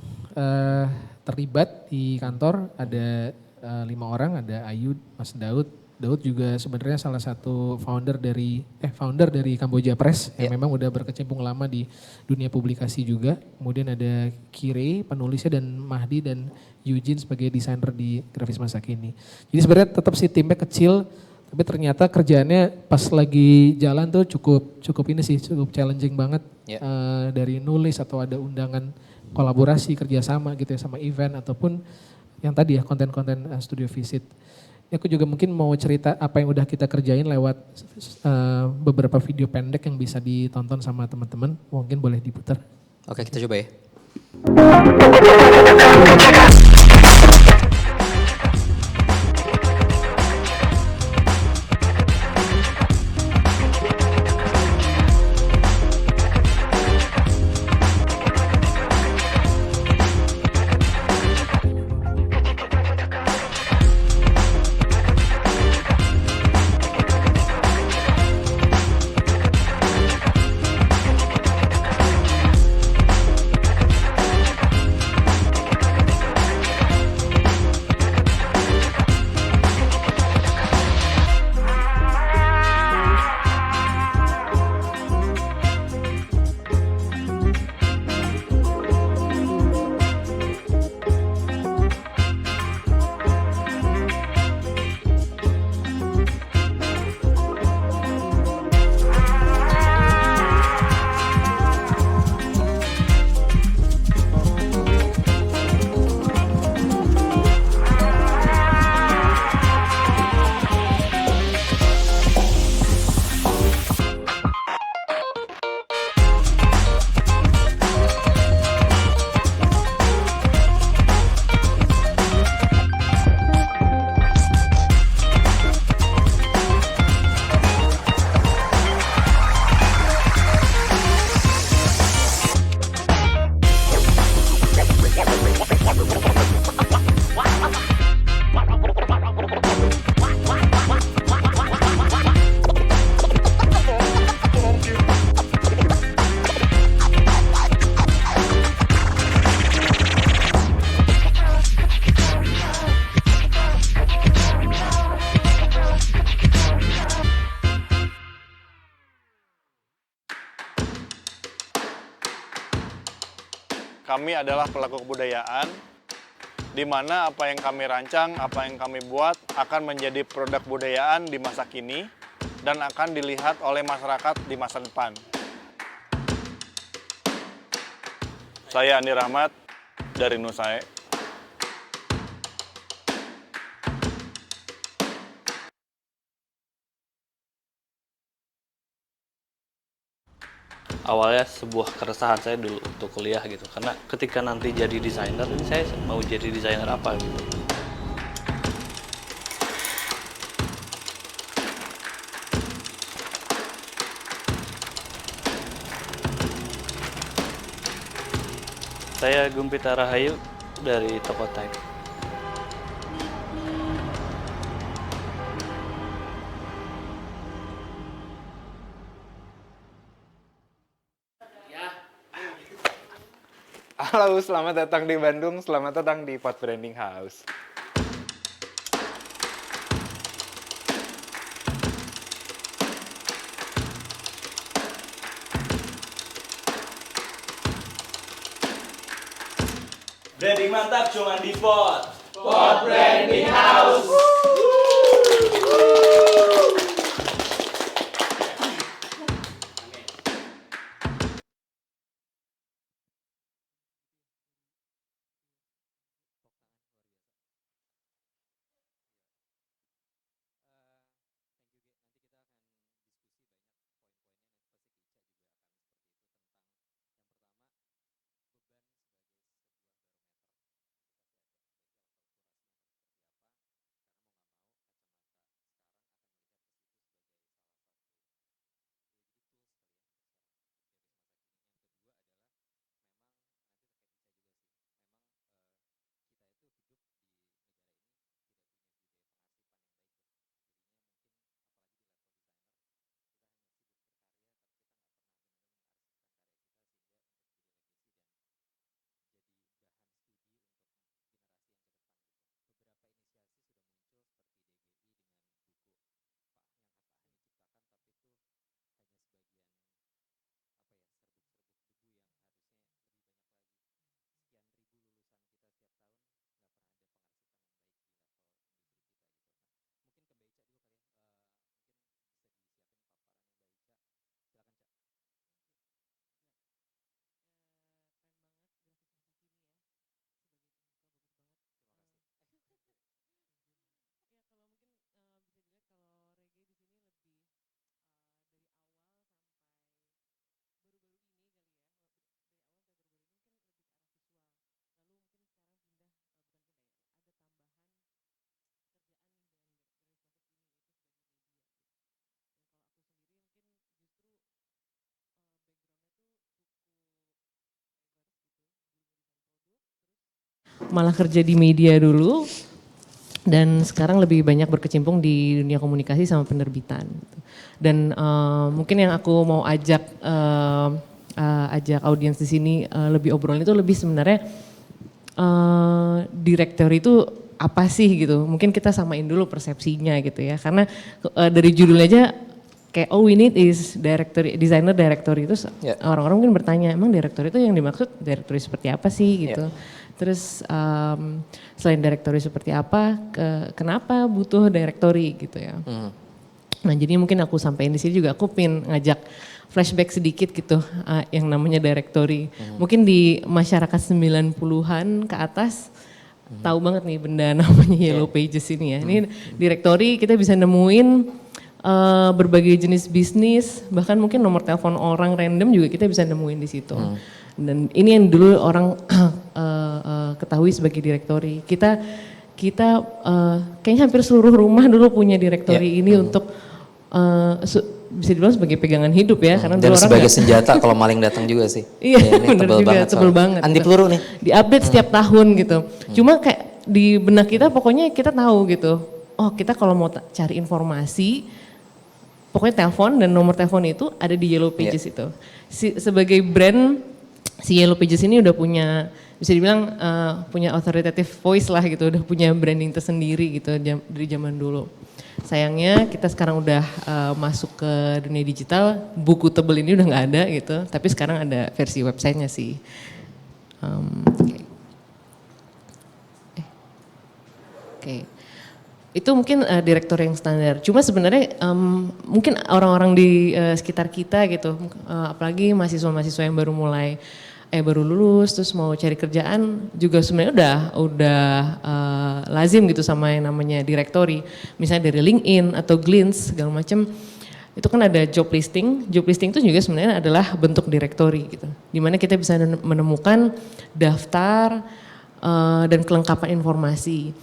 [SPEAKER 3] terlibat di kantor ada 5 orang, ada Ayu, Mas Daud. Daud juga sebenarnya salah satu founder dari Kamboja Press yang memang udah berkecimpung lama di dunia publikasi juga. Kemudian ada Kire penulisnya dan Mahdi dan Eugene sebagai desainer di grafis masa kini. Jadi sebenarnya tetap sih timnya kecil, tapi ternyata kerjaannya pas lagi jalan tuh cukup challenging banget. Dari nulis atau ada undangan kolaborasi kerjasama gitu ya sama event ataupun yang tadi ya konten-konten studio visit. Aku juga mungkin mau cerita apa yang udah kita kerjain lewat beberapa video pendek yang bisa ditonton sama teman-teman. Mungkin boleh diputar.
[SPEAKER 2] Oke, kita coba ya.
[SPEAKER 4] Kami adalah pelaku kebudayaan, di mana apa yang kami rancang, apa yang kami buat akan menjadi produk budayaan di masa kini dan akan dilihat oleh masyarakat di masa depan. Saya Andi Rahmat dari Nusae.
[SPEAKER 5] Awalnya sebuah keresahan saya dulu untuk kuliah gitu, karena ketika nanti jadi desainer, ini saya mau jadi desainer apa gitu. Saya Gumpita Rahayu dari Tokotype.
[SPEAKER 6] Halo, selamat datang di Bandung, selamat datang di Pot Branding House.
[SPEAKER 7] Branding mantap cuma di Pot.
[SPEAKER 8] Malah kerja di media dulu dan sekarang lebih banyak berkecimpung di dunia komunikasi sama penerbitan. Dan mungkin yang aku mau ajak audiens di sini lebih obrolan itu lebih sebenarnya direktur itu apa sih gitu. Mungkin kita samain dulu persepsinya gitu ya. Karena dari judulnya aja kayak we need is designer director itu orang-orang mungkin bertanya emang director itu yang dimaksud director seperti apa sih gitu. Terus selain directory seperti apa, kenapa butuh directory gitu ya. Nah jadi mungkin aku sampaikan di sini juga aku pengen ngajak flashback sedikit gitu yang namanya directory. Mungkin di masyarakat 90-an ke atas tahu banget nih benda namanya Yellow Pages ini ya. Ini directory kita bisa nemuin berbagai jenis bisnis, bahkan mungkin nomor telepon orang random juga kita bisa nemuin di situ. Dan ini yang dulu orang ketahui sebagai direktori. Kita kayaknya hampir seluruh rumah dulu punya direktori ini untuk bisa dibilang sebagai pegangan hidup ya. Karena
[SPEAKER 2] Dan
[SPEAKER 8] dulu
[SPEAKER 2] sebagai
[SPEAKER 8] orang
[SPEAKER 2] senjata kalau maling datang juga sih.
[SPEAKER 8] Iya
[SPEAKER 2] ini
[SPEAKER 8] benar juga, tebel banget.
[SPEAKER 2] Anti peluru nih.
[SPEAKER 8] Diupdate setiap tahun gitu. Cuma kayak di benak kita pokoknya kita tahu gitu. Oh kita kalau mau cari informasi, pokoknya telepon dan nomor telepon itu ada di Yellow Pages itu. Sebagai brand, si Yellow Pages ini udah punya, bisa dibilang punya authoritative voice lah gitu, udah punya branding tersendiri gitu dari zaman dulu. Sayangnya kita sekarang udah masuk ke dunia digital, buku tebel ini udah nggak ada gitu, tapi sekarang ada versi websitenya sih. Oke. Itu mungkin direktur yang standar. Cuma sebenarnya mungkin orang-orang di sekitar kita gitu, apalagi mahasiswa-mahasiswa yang baru mulai, baru lulus terus mau cari kerjaan juga sebenarnya udah lazim gitu sama yang namanya direktori. Misalnya dari LinkedIn atau Glints segala macam. Itu kan ada job listing. Job listing itu juga sebenarnya adalah bentuk direktori gitu. Dimana kita bisa menemukan daftar dan kelengkapan informasi.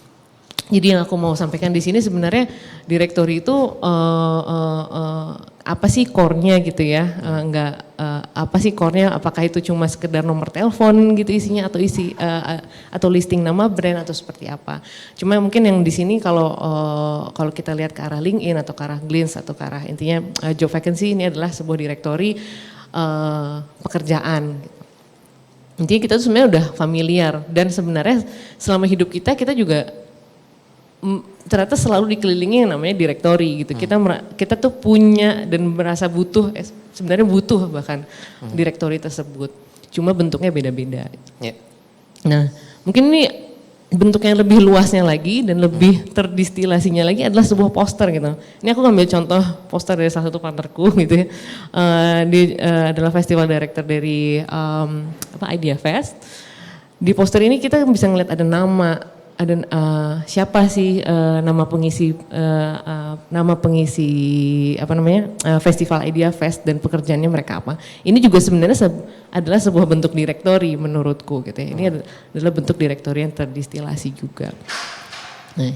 [SPEAKER 8] Jadi yang aku mau sampaikan di sini sebenarnya direktori itu apa sih core-nya gitu ya, apa sih core-nya, apakah itu cuma sekedar nomor telepon gitu isinya atau atau listing nama brand atau seperti apa. Cuma mungkin yang di sini kalau kita lihat ke arah LinkedIn atau ke arah Glints atau ke arah intinya job vacancy ini adalah sebuah direktori pekerjaan. Intinya kita tuh sebenarnya udah familiar dan sebenarnya selama hidup kita juga ternyata selalu dikelilingi yang namanya direktori gitu. Kita tuh punya dan merasa butuh, sebenarnya butuh bahkan direktori tersebut. Cuma bentuknya beda-beda.
[SPEAKER 2] Yeah.
[SPEAKER 8] Nah, mungkin ini bentuk yang lebih luasnya lagi dan lebih terdistilasinya lagi adalah sebuah poster gitu. Ini aku ngambil contoh poster dari salah satu partnerku gitu ya. Dia adalah festival director dari Idea Fest. Di poster ini kita bisa ngeliat ada nama, ada siapa sih nama pengisi Festival Idea Fest dan pekerjaannya mereka apa. Ini juga sebenarnya adalah sebuah bentuk direktori menurutku gitu ya. Ini adalah bentuk direktori yang terdistilasi juga. Nah,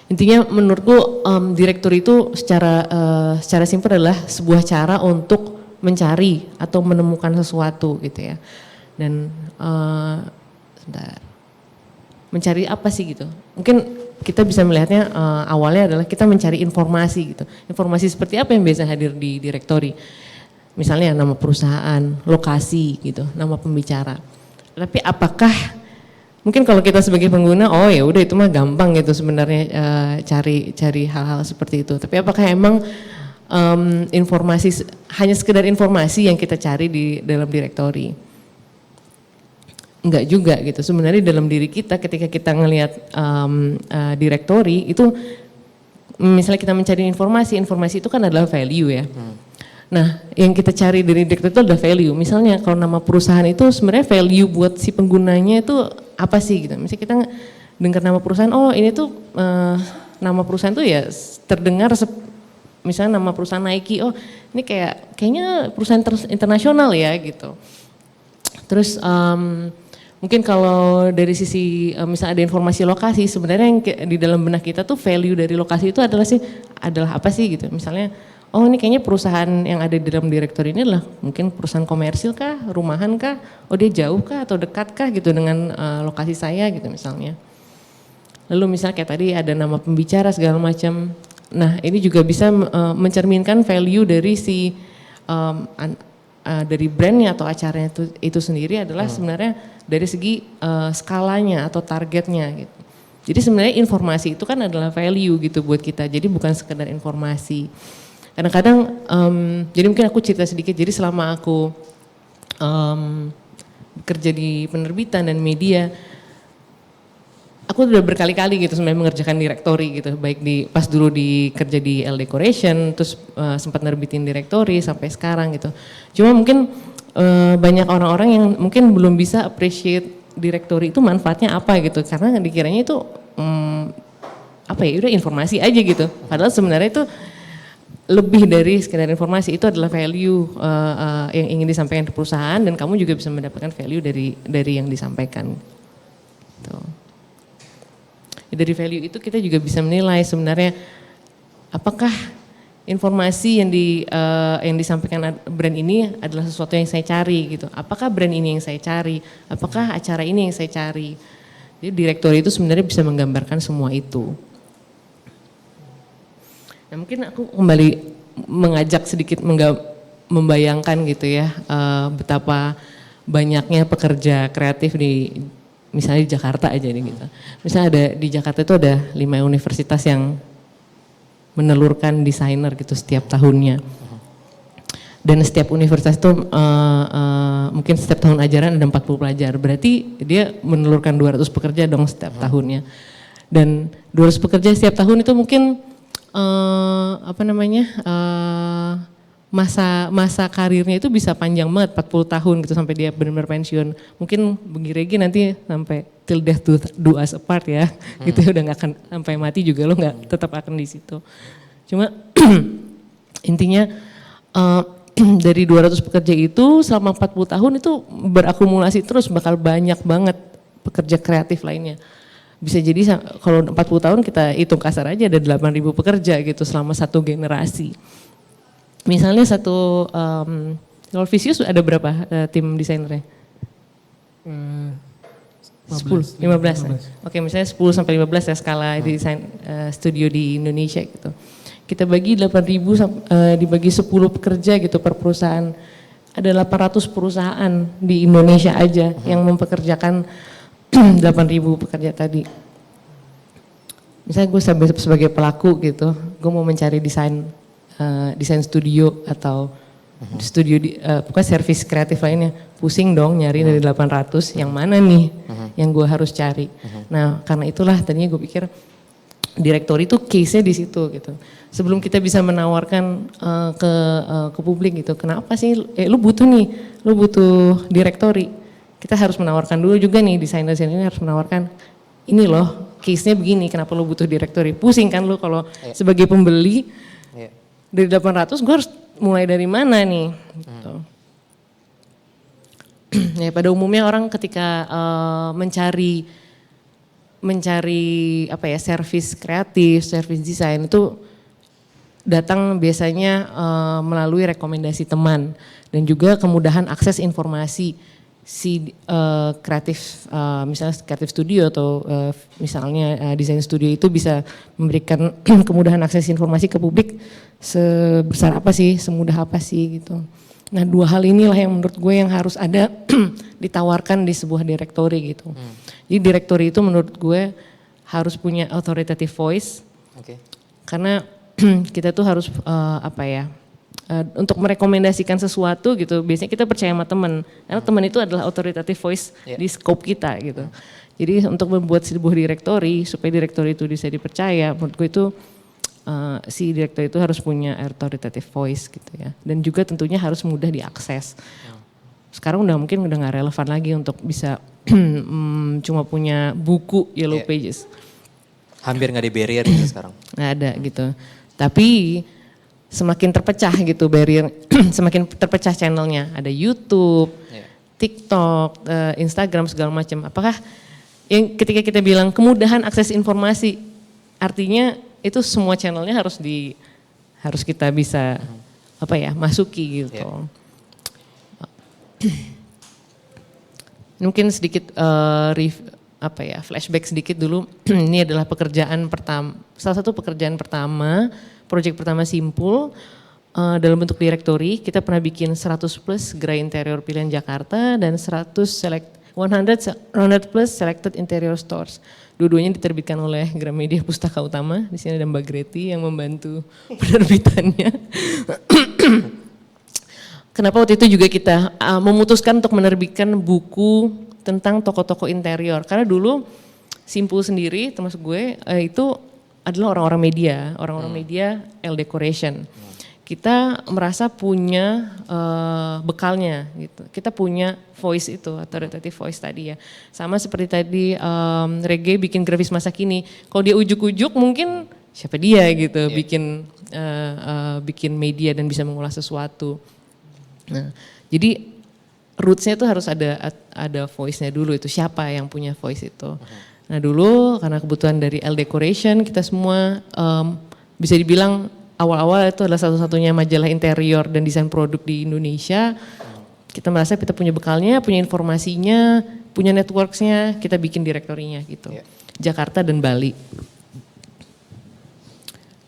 [SPEAKER 8] intinya menurutku direktori itu secara simpel adalah sebuah cara untuk mencari atau menemukan sesuatu gitu ya. Dan sebentar. Mencari apa sih gitu. Mungkin kita bisa melihatnya awalnya adalah kita mencari informasi gitu. Informasi seperti apa yang biasa hadir di direktori. Misalnya nama perusahaan, lokasi gitu, nama pembicara. Tapi apakah mungkin kalau kita sebagai pengguna, oh ya udah itu mah gampang gitu sebenarnya cari hal-hal seperti itu. Tapi apakah emang informasi hanya sekedar informasi yang kita cari di dalam direktori? Enggak juga gitu, sebenarnya dalam diri kita ketika kita ngelihat direktori itu misalnya kita mencari informasi itu kan adalah value ya. Nah yang kita cari dari direktori itu adalah value, misalnya kalau nama perusahaan itu sebenarnya value buat si penggunanya itu apa sih gitu. Misalnya kita dengar nama perusahaan, oh ini tuh nama perusahaan tuh ya terdengar misalnya nama perusahaan Nike, oh ini kayaknya perusahaan internasional ya gitu. Terus mungkin kalau dari sisi misalnya ada informasi lokasi, sebenarnya yang di dalam benak kita tuh value dari lokasi itu adalah apa sih gitu. Misalnya, oh ini kayaknya perusahaan yang ada di dalam direktori ini adalah mungkin perusahaan komersil kah, rumahan kah, oh dia jauh kah atau dekat kah gitu dengan lokasi saya gitu misalnya. Lalu misalnya kayak tadi ada nama pembicara segala macam. Nah ini juga bisa mencerminkan value dari si dari brandnya atau acaranya itu sendiri adalah sebenarnya dari segi skalanya atau targetnya gitu. Jadi sebenarnya informasi itu kan adalah value gitu buat kita. Jadi bukan sekedar informasi. Kadang-kadang jadi mungkin aku cerita sedikit. Jadi selama aku bekerja di penerbitan dan media, aku udah berkali-kali gitu sebenarnya mengerjakan direktori gitu, baik pas dulu kerja di L Decoration, terus sempat nerbitin direktori sampai sekarang gitu. Cuma mungkin banyak orang-orang yang mungkin belum bisa appreciate direktori itu manfaatnya apa gitu, karena dikiranya itu apa ya, udah informasi aja gitu. Padahal sebenarnya itu lebih dari sekedar informasi, itu adalah value yang ingin disampaikan ke perusahaan dan kamu juga bisa mendapatkan value dari yang disampaikan. Gitu. Dari value itu kita juga bisa menilai sebenarnya apakah informasi yang disampaikan brand ini adalah sesuatu yang saya cari gitu. Apakah brand ini yang saya cari? Apakah acara ini yang saya cari? Jadi direktori itu sebenarnya bisa menggambarkan semua itu. Nah mungkin aku kembali mengajak sedikit membayangkan gitu ya betapa banyaknya pekerja kreatif misalnya di Jakarta aja nih gitu. Misalnya di Jakarta itu ada 5 universitas yang menelurkan desainer gitu setiap tahunnya. Dan setiap universitas itu mungkin setiap tahun ajaran ada 40 pelajar. Berarti dia menelurkan 200 pekerja dong setiap tahunnya. Dan 200 pekerja setiap tahun itu mungkin masa karirnya itu bisa panjang banget, 40 tahun gitu sampai dia benar-benar pensiun. Mungkin Bung Regi nanti sampai till death do us apart ya. Gitu udah gak akan sampai mati juga lo gak tetap akan di situ. Cuma intinya dari 200 pekerja itu selama 40 tahun itu berakumulasi terus, bakal banyak banget pekerja kreatif lainnya. Bisa jadi kalau 40 tahun kita hitung kasar aja ada 8.000 pekerja gitu selama satu generasi. misalnya satu, kalau Visius ada berapa tim desainernya? 10, 15. Oke, misalnya 10 sampai 15 ya skala desain studio di Indonesia gitu. Kita bagi 8.000 dibagi 10 pekerja gitu per perusahaan. Ada 800 perusahaan di Indonesia aja yang mempekerjakan 8.000 pekerja tadi. Misalnya gue sebagai pelaku gitu, gue mau mencari desain studio atau studio pokoknya servis kreatif lainnya, pusing dong nyari dari 800 yang mana nih yang gue harus cari. Nah karena itulah tadinya gue pikir direktori itu case-nya di situ gitu. Sebelum kita bisa menawarkan ke publik gitu, kenapa sih lu butuh direktori. Kita harus menawarkan dulu juga nih, desainer ini harus menawarkan ini loh case-nya begini, kenapa lu butuh direktori. Pusing kan lu kalau sebagai pembeli dari 800 gue harus mulai dari mana nih gitu. Ya pada umumnya orang ketika mencari apa ya servis kreatif, servis desain itu datang biasanya melalui rekomendasi teman dan juga kemudahan akses informasi si kreatif, misalnya kreatif studio atau misalnya desain studio itu bisa memberikan kemudahan akses informasi ke publik sebesar apa sih, semudah apa sih gitu. Nah 2 hal inilah yang menurut gue yang harus ada ditawarkan di sebuah direktori gitu. Jadi direktori itu menurut gue harus punya authoritative voice. Karena kita tuh harus untuk merekomendasikan sesuatu gitu. Biasanya kita percaya sama teman, karena teman itu adalah authoritative voice di scope kita gitu. Jadi untuk membuat sebuah direktori supaya direktori itu bisa dipercaya, menurut gue itu si direktur itu harus punya authoritative voice gitu ya. Dan juga tentunya harus mudah diakses. Sekarang mungkin udah gak relevan lagi untuk bisa cuma punya buku Yellow Pages.
[SPEAKER 2] Hampir gak ada barrier gitu sekarang.
[SPEAKER 8] Gak ada gitu. Tapi semakin terpecah gitu barrier, semakin terpecah channelnya. Ada YouTube, TikTok, Instagram segala macam. Apakah yang ketika kita bilang kemudahan akses informasi, artinya itu semua channelnya harus kita bisa masuki gitu. Mungkin sedikit flashback sedikit dulu. Ini adalah salah satu pekerjaan pertama, proyek pertama Simpul dalam bentuk direktori. Kita pernah bikin 100 plus gerai interior pilihan Jakarta dan 100 plus selected interior stores. Dua-duanya diterbitkan oleh Gramedia Pustaka Utama. Di sini ada Mbak Greti yang membantu penerbitannya. Kenapa waktu itu juga kita memutuskan untuk menerbitkan buku tentang toko-toko interior. Karena dulu Simpul sendiri, termasuk gue, itu adalah orang-orang media, L Decoration. Kita merasa punya bekalnya gitu. Kita punya voice itu, authoritative voice tadi ya. Sama seperti tadi Rege bikin grafis masa kini. Kalau dia ujuk-ujuk mungkin siapa dia gitu bikin media dan bisa mengolah sesuatu. Nah, jadi rootsnya itu harus ada voice-nya dulu, itu siapa yang punya voice itu. Nah dulu karena kebutuhan dari L Decoration kita semua bisa dibilang awal-awal itu adalah satu-satunya majalah interior dan desain produk di Indonesia. Kita merasa kita punya bekalnya, punya informasinya, punya networks-nya, kita bikin direktorinya gitu. Jakarta dan Bali.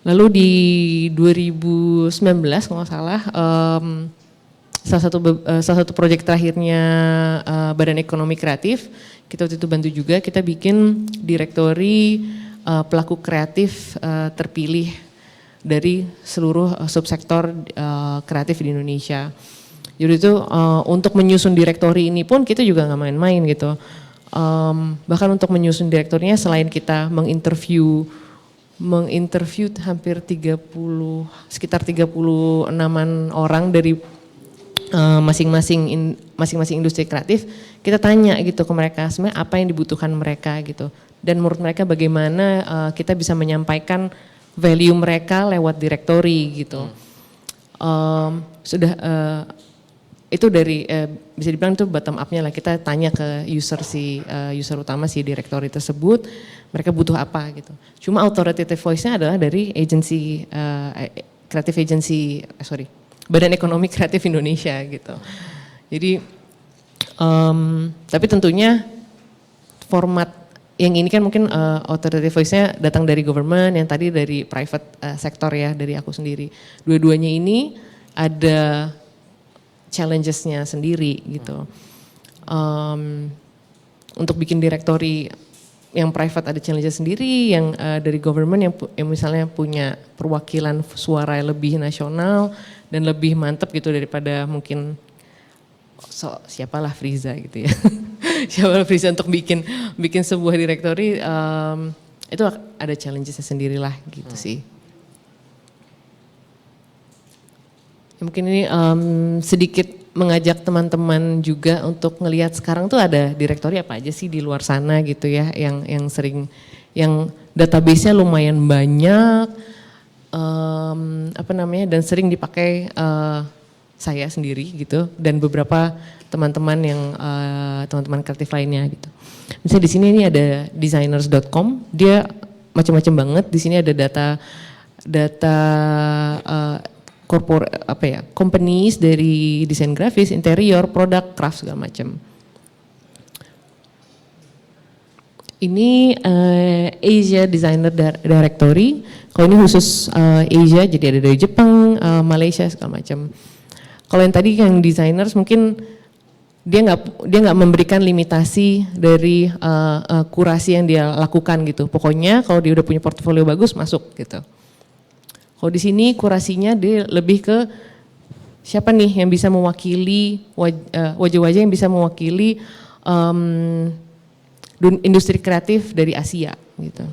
[SPEAKER 8] Lalu di 2019 kalau nggak salah, salah satu proyek terakhirnya Badan Ekonomi Kreatif, kita waktu itu bantu juga, kita bikin direktori pelaku kreatif terpilih dari seluruh subsektor kreatif di Indonesia. Jadi itu untuk menyusun direktori ini pun kita juga nggak main-main gitu. Bahkan untuk menyusun direktorinya selain kita menginterview hampir sekitar 36-an orang dari masing-masing industri kreatif, kita tanya gitu ke mereka sebenarnya apa yang dibutuhkan mereka gitu. Dan menurut mereka bagaimana kita bisa menyampaikan value mereka lewat direktori gitu. Itu dari bisa dibilang itu bottom up-nya lah, kita tanya ke user utama si direktori tersebut, mereka butuh apa gitu. Cuma authoritative voice-nya adalah dari Badan Ekonomi Kreatif Indonesia gitu. Jadi tapi tentunya format yang ini kan mungkin authoritative voice-nya datang dari government, yang tadi dari private sector ya, dari aku sendiri. Dua-duanya ini ada challenges-nya sendiri gitu. Untuk bikin direktori yang private ada challenge sendiri, yang dari government yang misalnya punya perwakilan suara yang lebih nasional dan lebih mantap gitu daripada mungkin siapalah Friza gitu ya. Siapalah Friza untuk bikin sebuah direktori, itu ada challenges-nya sendirilah gitu sih. Mungkin ini sedikit mengajak teman-teman juga untuk ngelihat sekarang tuh ada direktori apa aja sih di luar sana gitu ya, yang sering, yang database-nya lumayan banyak, dan sering dipakai saya sendiri gitu, dan beberapa teman-teman yang teman-teman kreatif lainnya gitu. Misalnya di sini ini ada designers.com, dia macam-macam banget. Di sini ada data companies dari desain grafis, interior, produk, craft segala macam. Ini Asia Designer Directory. Kalau ini khusus Asia, jadi ada dari Jepang, Malaysia segala macam. Kalau yang tadi yang designers mungkin dia nggak memberikan limitasi dari kurasi yang dia lakukan gitu. Pokoknya kalau dia udah punya portofolio bagus masuk gitu. Kalau di sini kurasinya dia lebih ke siapa nih yang bisa mewakili wajah-wajah yang bisa mewakili industri kreatif dari Asia gitu.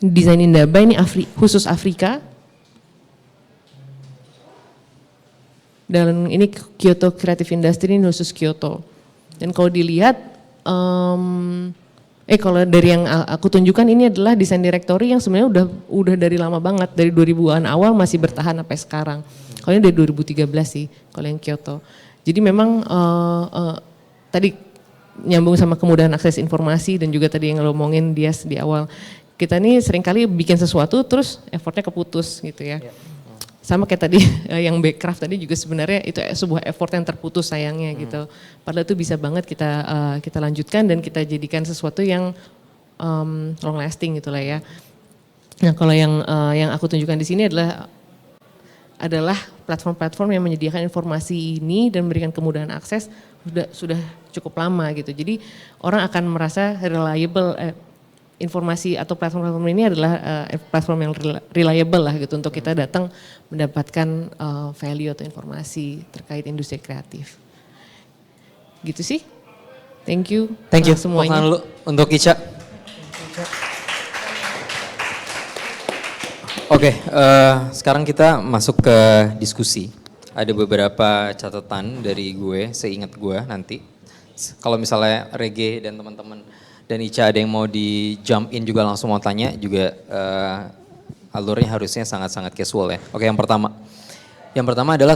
[SPEAKER 8] Desain Indaba ini khusus Afrika. Dan ini Kyoto Creative Industry ini khusus Kyoto. Dan kalau dilihat kalau dari yang aku tunjukkan ini adalah desain directory yang sebenarnya udah dari lama banget, dari 2000-an awal masih bertahan sampai sekarang. Kalau ini dari 2013 sih, kalau yang Kyoto. Jadi memang tadi nyambung sama kemudahan akses informasi dan juga tadi yang lo omongin Dias di awal. Kita ini seringkali bikin sesuatu terus effortnya keputus gitu ya. Sama kayak tadi yang Backcraft tadi juga sebenarnya itu sebuah effort yang terputus sayangnya gitu. Padahal itu bisa banget kita lanjutkan dan kita jadikan sesuatu yang long lasting gitu lah ya. Nah kalau yang aku tunjukkan di sini adalah platform-platform yang menyediakan informasi ini dan memberikan kemudahan akses sudah cukup lama gitu. Jadi orang akan merasa reliable. Informasi atau platform-platform ini adalah platform yang reliable lah gitu untuk kita datang mendapatkan value atau informasi terkait industri kreatif. Gitu sih. Thank you.
[SPEAKER 2] Thank you
[SPEAKER 8] semuanya.
[SPEAKER 2] Dulu untuk Ica. Oke, sekarang kita masuk ke diskusi. Ada beberapa catatan dari gue, seingat gue nanti. Kalau misalnya Rege dan teman-teman dan Ica ada yang mau di jump in juga langsung mau tanya juga alurnya harusnya sangat-sangat casual ya. Oke, yang pertama adalah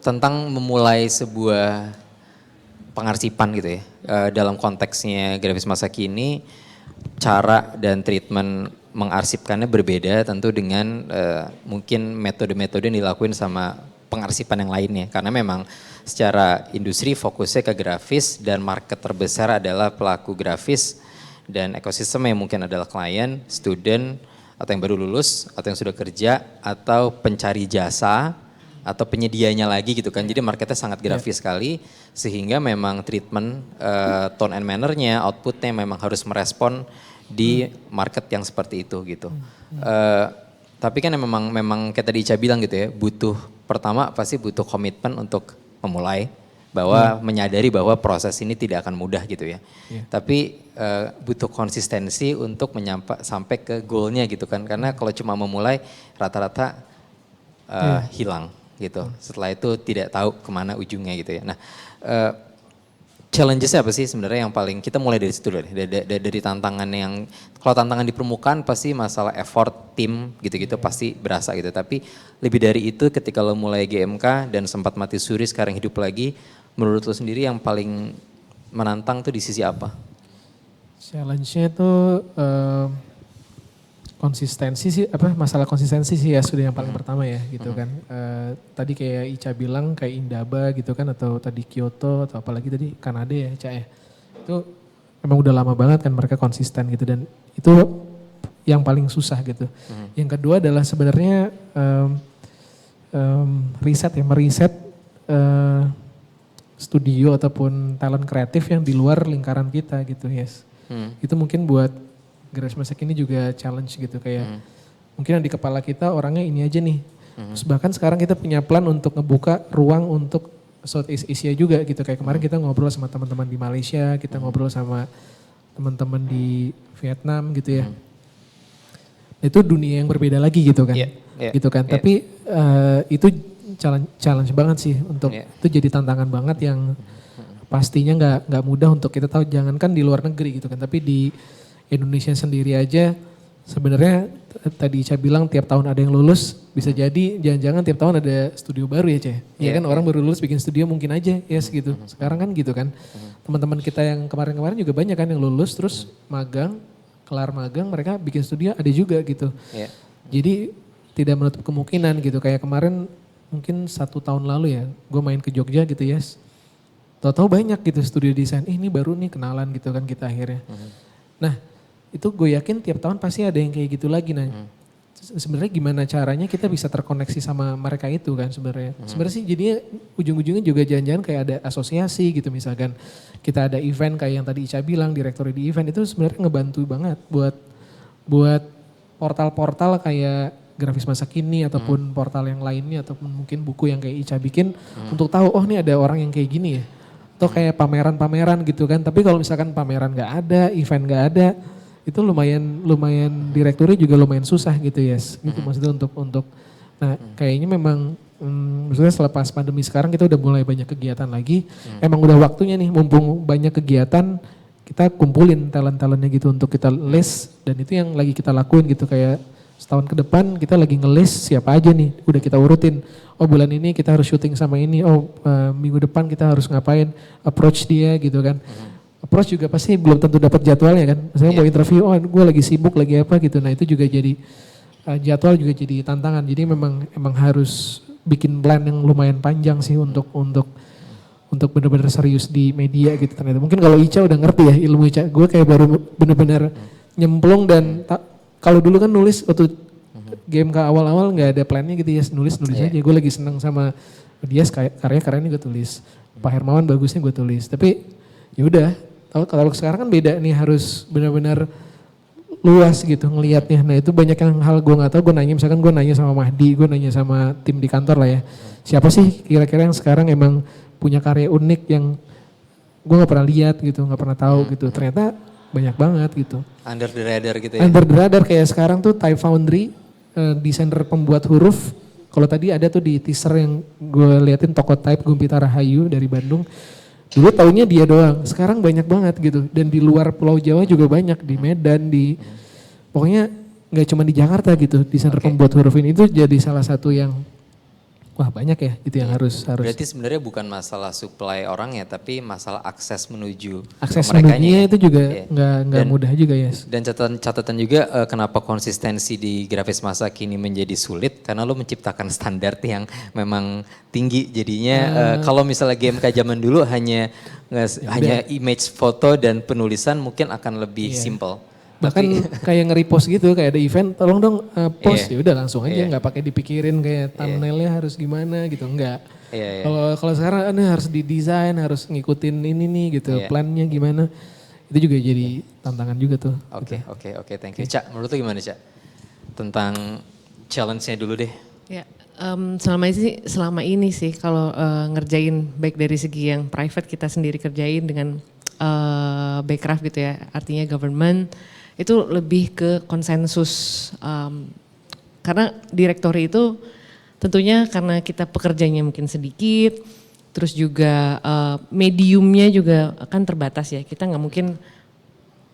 [SPEAKER 2] tentang memulai sebuah pengarsipan gitu ya. Dalam konteksnya grafis masa kini, cara dan treatment mengarsipkannya berbeda tentu dengan mungkin metode-metode yang dilakuin sama pengarsipan yang lainnya. Karena memang secara industri fokusnya ke grafis dan market terbesar adalah pelaku grafis dan ekosistem yang mungkin adalah klien, student, atau yang baru lulus, atau yang sudah kerja, atau pencari jasa, atau penyedianya lagi gitu kan. Jadi marketnya sangat grafis sekali sehingga memang treatment, tone and manner-nya, outputnya memang harus merespon di market yang seperti itu gitu. Tapi kan memang kayak tadi Ica bilang gitu ya, pertama pasti butuh komitmen untuk memulai, bahwa menyadari bahwa proses ini tidak akan mudah gitu ya. Tapi butuh konsistensi untuk sampai ke goalnya gitu kan. Karena kalau cuma memulai rata-rata hilang gitu. Setelah itu tidak tahu kemana ujungnya gitu ya. Nah challenges apa sih sebenarnya yang paling, kita mulai dari situ dulu deh. Dari tantangan yang, kalau tantangan di permukaan pasti masalah effort tim gitu-gitu pasti berasa gitu. Tapi lebih dari itu ketika lo mulai GMK dan sempat mati suri sekarang hidup lagi, menurut lo sendiri yang paling menantang tuh di sisi apa?
[SPEAKER 3] Challenge-nya tuh konsistensi sih, masalah konsistensi sih ya sudah yang paling pertama ya gitu kan. Tadi kayak Ica bilang kayak Indaba gitu kan, atau tadi Kyoto, atau apalagi tadi Kanada ya Ica ya. Itu memang udah lama banget kan mereka konsisten gitu, dan itu yang paling susah gitu. Yang kedua adalah sebenarnya meriset studio ataupun talent kreatif yang di luar lingkaran kita gitu, yes. Itu mungkin buat Garage Masak ini juga challenge gitu, kayak mungkin yang di kepala kita orangnya ini aja nih. Terus bahkan sekarang kita punya plan untuk ngebuka ruang untuk Southeast Asia juga gitu. Kayak kemarin kita ngobrol sama teman-teman di Malaysia, kita ngobrol sama teman-teman di Vietnam gitu ya. Itu dunia yang berbeda lagi gitu kan. Gitu kan. Tapi itu challenge banget sih untuk itu jadi tantangan banget yang pastinya nggak mudah untuk kita tahu, jangankan di luar negeri gitu kan, tapi di Indonesia sendiri aja sebenarnya tadi Ica bilang tiap tahun ada yang lulus, bisa jadi jangan-jangan tiap tahun ada studio baru ya Ica. Ya kan orang baru lulus bikin studio mungkin aja yes gitu. Sekarang kan gitu kan. Teman-teman kita yang kemarin-kemarin juga banyak kan yang lulus terus magang, kelar magang mereka bikin studio ada juga gitu. Jadi tidak menutup kemungkinan gitu, kayak kemarin mungkin 1 tahun lalu ya gue main ke Jogja gitu yes. Tahu-tahu banyak gitu studio desain, ini baru nih kenalan gitu kan kita akhirnya. Nah itu gue yakin tiap tahun pasti ada yang kayak gitu lagi. Nah sebenarnya gimana caranya kita bisa terkoneksi sama mereka itu kan sebenarnya. Sebenarnya sih jadinya ujung-ujungnya juga jangan-jangan kayak ada asosiasi gitu, misalkan kita ada event kayak yang tadi Ica bilang, direktori di event itu sebenarnya ngebantu banget buat portal-portal kayak Grafis Masa Kini ataupun portal yang lainnya, ataupun mungkin buku yang kayak Ica bikin untuk tahu oh nih ada orang yang kayak gini ya. Atau kayak pameran-pameran gitu kan. Tapi kalau misalkan pameran gak ada, event gak ada, itu lumayan direkturnya juga lumayan susah gitu yes. Gitu maksudnya untuk nah kayaknya memang maksudnya selepas pandemi sekarang kita udah mulai banyak kegiatan lagi. Emang udah waktunya nih mumpung banyak kegiatan kita kumpulin talent-talentnya gitu untuk kita list, dan itu yang lagi kita lakuin gitu, kayak setahun ke depan kita lagi nge-list siapa aja nih, udah kita urutin. Oh bulan ini kita harus syuting sama ini, minggu depan kita harus ngapain, approach dia gitu kan. Approach juga pasti belum tentu dapat jadwalnya kan. Misalnya mau interview, oh gue lagi sibuk lagi apa gitu. Nah itu juga jadi jadwal juga jadi tantangan. Jadi emang harus bikin plan yang lumayan panjang sih untuk benar-benar serius di media gitu ternyata. Mungkin kalau Ica udah ngerti ya ilmu Ica, gue kayak baru benar-benar nyemplung dan kalau dulu kan nulis waktu game ke awal-awal nggak ada plannya gitu ya, nulis aja. Gue lagi seneng sama dia, karya-karyanya gue tulis. Pak Hermawan bagusnya gue tulis. Tapi ya udah, kalau sekarang kan beda nih, harus benar-benar luas gitu ngelihatnya. Nah itu banyak yang hal gue nggak tahu. Gue nanya, misalkan gue nanya sama Mahdi, gue nanya sama tim di kantor lah ya. Siapa sih kira-kira yang sekarang emang punya karya unik yang gue nggak pernah lihat gitu, nggak pernah tahu gitu. Ternyata banyak banget gitu.
[SPEAKER 2] Under the radar gitu ya.
[SPEAKER 3] Under the radar kayak sekarang tuh Type Foundry, desainer pembuat huruf. Kalau tadi ada tuh di teaser yang gue liatin toko Type Gumpita Rahayu dari Bandung. Dulu taunya dia doang, sekarang banyak banget gitu. Dan di luar Pulau Jawa juga banyak, di Medan, pokoknya nggak cuma di Jakarta gitu. Desainer pembuat huruf ini itu jadi salah satu yang wah banyak ya, itu yang harus.
[SPEAKER 2] Berarti sebenarnya bukan masalah supply orang ya, tapi masalah akses menuju
[SPEAKER 3] menujunya itu juga nggak mudah juga ya.
[SPEAKER 2] Dan catatan juga kenapa konsistensi di Grafis Masa Kini menjadi sulit, karena lo menciptakan standar yang memang tinggi. Jadinya kalau misalnya game kayak zaman dulu hanya image, foto dan penulisan mungkin akan lebih simple.
[SPEAKER 3] Bahkan kayak nge-repost gitu, kayak ada event, tolong dong post, ya udah langsung aja, nggak pakai dipikirin kayak thumbnailnya harus gimana gitu, enggak. Kalau sekarang harus didesain, harus ngikutin ini nih gitu, plannya gimana, itu juga jadi tantangan juga tuh.
[SPEAKER 2] Oke, thank you. Cak, menurut lu gimana Cak? Tentang challenge-nya dulu deh.
[SPEAKER 8] Ya, selama ini sih kalau ngerjain baik dari segi yang private kita sendiri kerjain dengan Backcraft gitu ya, artinya government, itu lebih ke konsensus. Karena direktori itu tentunya karena kita pekerjanya mungkin sedikit, terus juga mediumnya juga kan terbatas ya. Kita nggak mungkin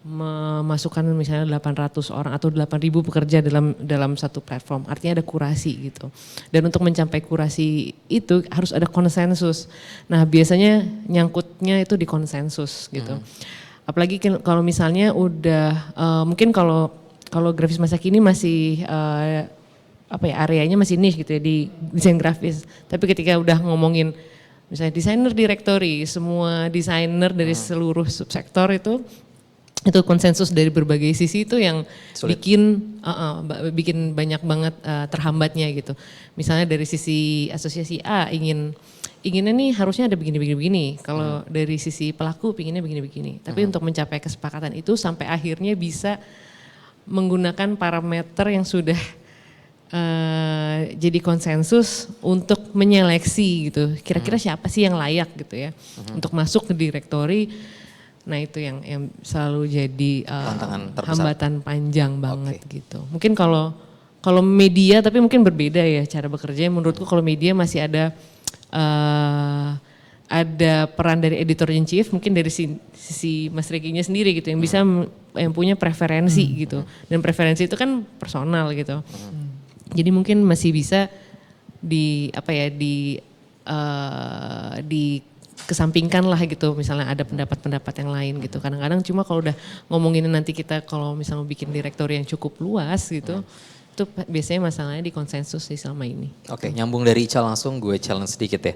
[SPEAKER 8] memasukkan misalnya 800 orang atau 8.000 pekerja dalam satu platform. Artinya ada kurasi gitu. Dan untuk mencapai kurasi itu harus ada konsensus. Nah biasanya nyangkutnya itu di konsensus gitu. Apalagi kalau misalnya udah mungkin kalau kalau grafis masa kini masih areanya masih niche gitu ya di desain grafis. Tapi ketika udah ngomongin misalnya desainer directory, semua desainer dari seluruh subsektor itu konsensus dari berbagai sisi itu yang
[SPEAKER 2] Sulit.
[SPEAKER 8] bikin banyak banget terhambatnya gitu. Misalnya dari sisi asosiasi A inginnya nih harusnya ada begini. Kalau dari sisi pelaku pinginnya begini. Tapi untuk mencapai kesepakatan itu sampai akhirnya bisa menggunakan parameter yang sudah jadi konsensus untuk menyeleksi gitu. Kira-kira siapa sih yang layak gitu ya untuk masuk ke directory. Nah itu yang selalu jadi
[SPEAKER 2] Tantangan terbesar.
[SPEAKER 8] hambatan panjang banget gitu. Mungkin kalau media tapi mungkin berbeda ya cara bekerja. Menurutku kalau media masih ada peran dari editor in chief, mungkin dari sisi Mas Rekinya sendiri gitu yang bisa yang punya preferensi gitu. Dan preferensi itu kan personal gitu. Jadi mungkin masih bisa dikesampingkan lah gitu, misalnya ada pendapat-pendapat yang lain gitu. Kadang-kadang cuma kalau udah ngomongin nanti kita kalau misalnya bikin direktori yang cukup luas gitu, itu biasanya masalahnya di konsensus sih selama ini.
[SPEAKER 2] Oke, nyambung dari Ica langsung gue challenge sedikit ya.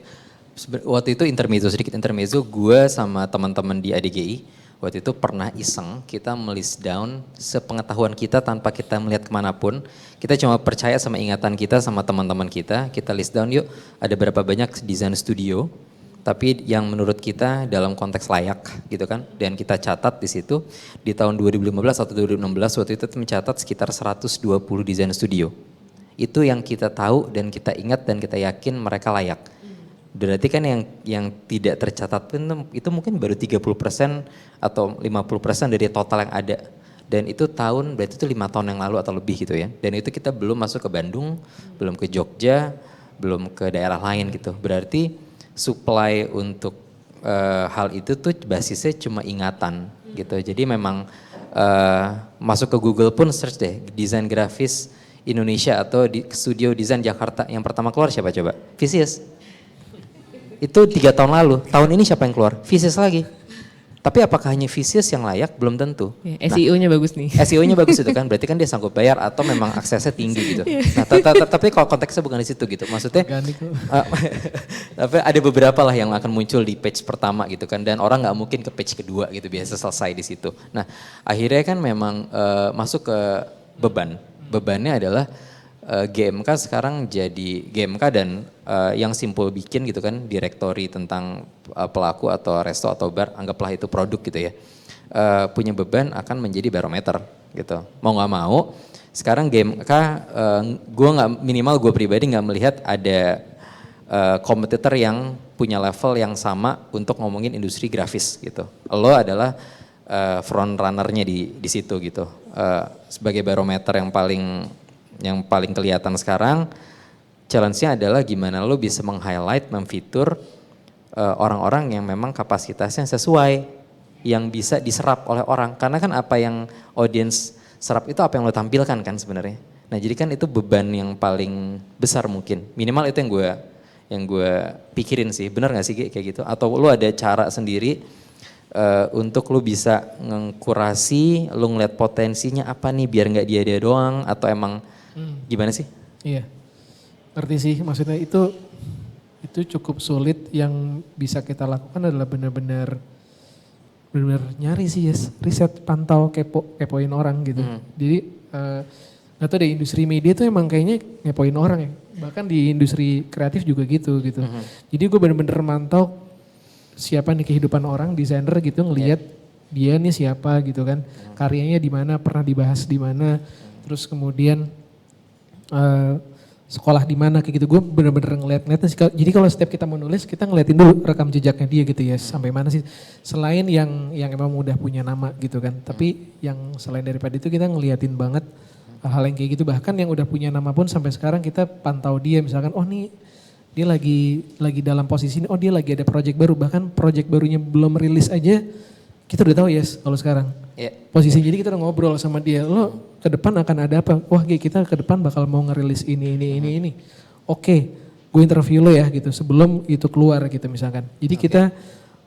[SPEAKER 2] Waktu itu sedikit intermezzo, gue sama teman-teman di ADGI, waktu itu pernah iseng kita melist down sepengetahuan kita tanpa kita melihat kemanapun. Kita cuma percaya sama ingatan kita sama teman-teman kita list down yuk ada berapa banyak desain studio. Tapi yang menurut kita dalam konteks layak gitu kan. Dan kita catat di situ di tahun 2015 atau 2016 waktu itu mencatat sekitar 120 desain studio. Itu yang kita tahu dan kita ingat dan kita yakin mereka layak. Berarti kan yang tidak tercatat pun itu mungkin baru 30% atau 50% dari total yang ada. Dan itu berarti itu 5 tahun yang lalu atau lebih gitu ya. Dan itu kita belum masuk ke Bandung, belum ke Jogja, belum ke daerah lain gitu. Berarti supply untuk hal itu tuh basisnya cuma ingatan gitu. Jadi memang masuk ke Google pun search deh desain grafis Indonesia atau di studio desain Jakarta yang pertama keluar siapa coba? Vicious. Itu 3 tahun lalu. Tahun ini siapa yang keluar? Vicious lagi. Tapi apakah hanya Vicious yang layak? Belum tentu.
[SPEAKER 8] Ya, SEO-nya bagus nih.
[SPEAKER 2] SEO-nya bagus itu kan, berarti kan dia sanggup bayar atau memang aksesnya tinggi gitu. Nah, tapi kalau konteksnya bukan di situ gitu, maksudnya. Tapi ada beberapa lah yang akan muncul di page pertama gitu kan, dan orang nggak mungkin ke page kedua gitu, biasa selesai di situ. Nah, akhirnya kan memang masuk ke beban. Bebannya adalah GMK sekarang jadi GMK dan yang simpel bikin gitu kan, direktori tentang pelaku atau resto atau bar, anggaplah itu produk gitu ya. Punya beban akan menjadi barometer gitu. Mau nggak mau, sekarang GMK, gue pribadi nggak melihat ada kompetitor yang punya level yang sama untuk ngomongin industri grafis gitu. Lo adalah front runner-nya di situ gitu. Sebagai barometer yang paling kelihatan sekarang, challenge-nya adalah gimana lo bisa meng-highlight, memfitur orang-orang yang memang kapasitasnya sesuai, yang bisa diserap oleh orang. Karena kan apa yang audience serap itu apa yang lo tampilkan kan sebenarnya. Nah jadi kan itu beban yang paling besar mungkin. Minimal itu yang gue pikirin sih. Benar gak sih kayak gitu? Atau lo ada cara sendiri untuk lo bisa ngkurasi, lo ngeliat potensinya apa nih biar gak dia doang atau emang gimana sih?
[SPEAKER 3] Iya, ngerti sih maksudnya itu cukup sulit. Yang bisa kita lakukan adalah benar-benar nyari sih yes, riset, pantau, kepoin orang gitu. Jadi gak tau deh, industri media tuh emang kayaknya ngepoin orang ya. Bahkan di industri kreatif juga gitu. Jadi gue benar-benar mantau siapa nih kehidupan orang, desainer gitu, ngelihat dia nih siapa gitu kan. Karyanya di mana, pernah dibahas di mana, terus kemudian sekolah di mana kayak gitu. Gue bener-bener ngeliat-ngeliat. Jadi kalau setiap kita mau nulis kita ngeliatin dulu rekam jejaknya dia gitu ya, sampai mana sih. Selain yang emang udah punya nama gitu kan. Tapi yang selain daripada itu kita ngeliatin banget hal yang kayak gitu. Bahkan yang udah punya nama pun sampai sekarang kita pantau dia, misalkan oh nih dia lagi dalam posisi ini, oh dia lagi ada project baru. Bahkan project barunya belum rilis aja kita udah tahu yes kalau sekarang. Posisi jadi kita udah ngobrol sama dia, lo ke depan akan ada apa? Wah kita ke depan bakal mau ngerilis ini. Oke, gue interview lo ya gitu sebelum itu keluar gitu misalkan. Jadi kita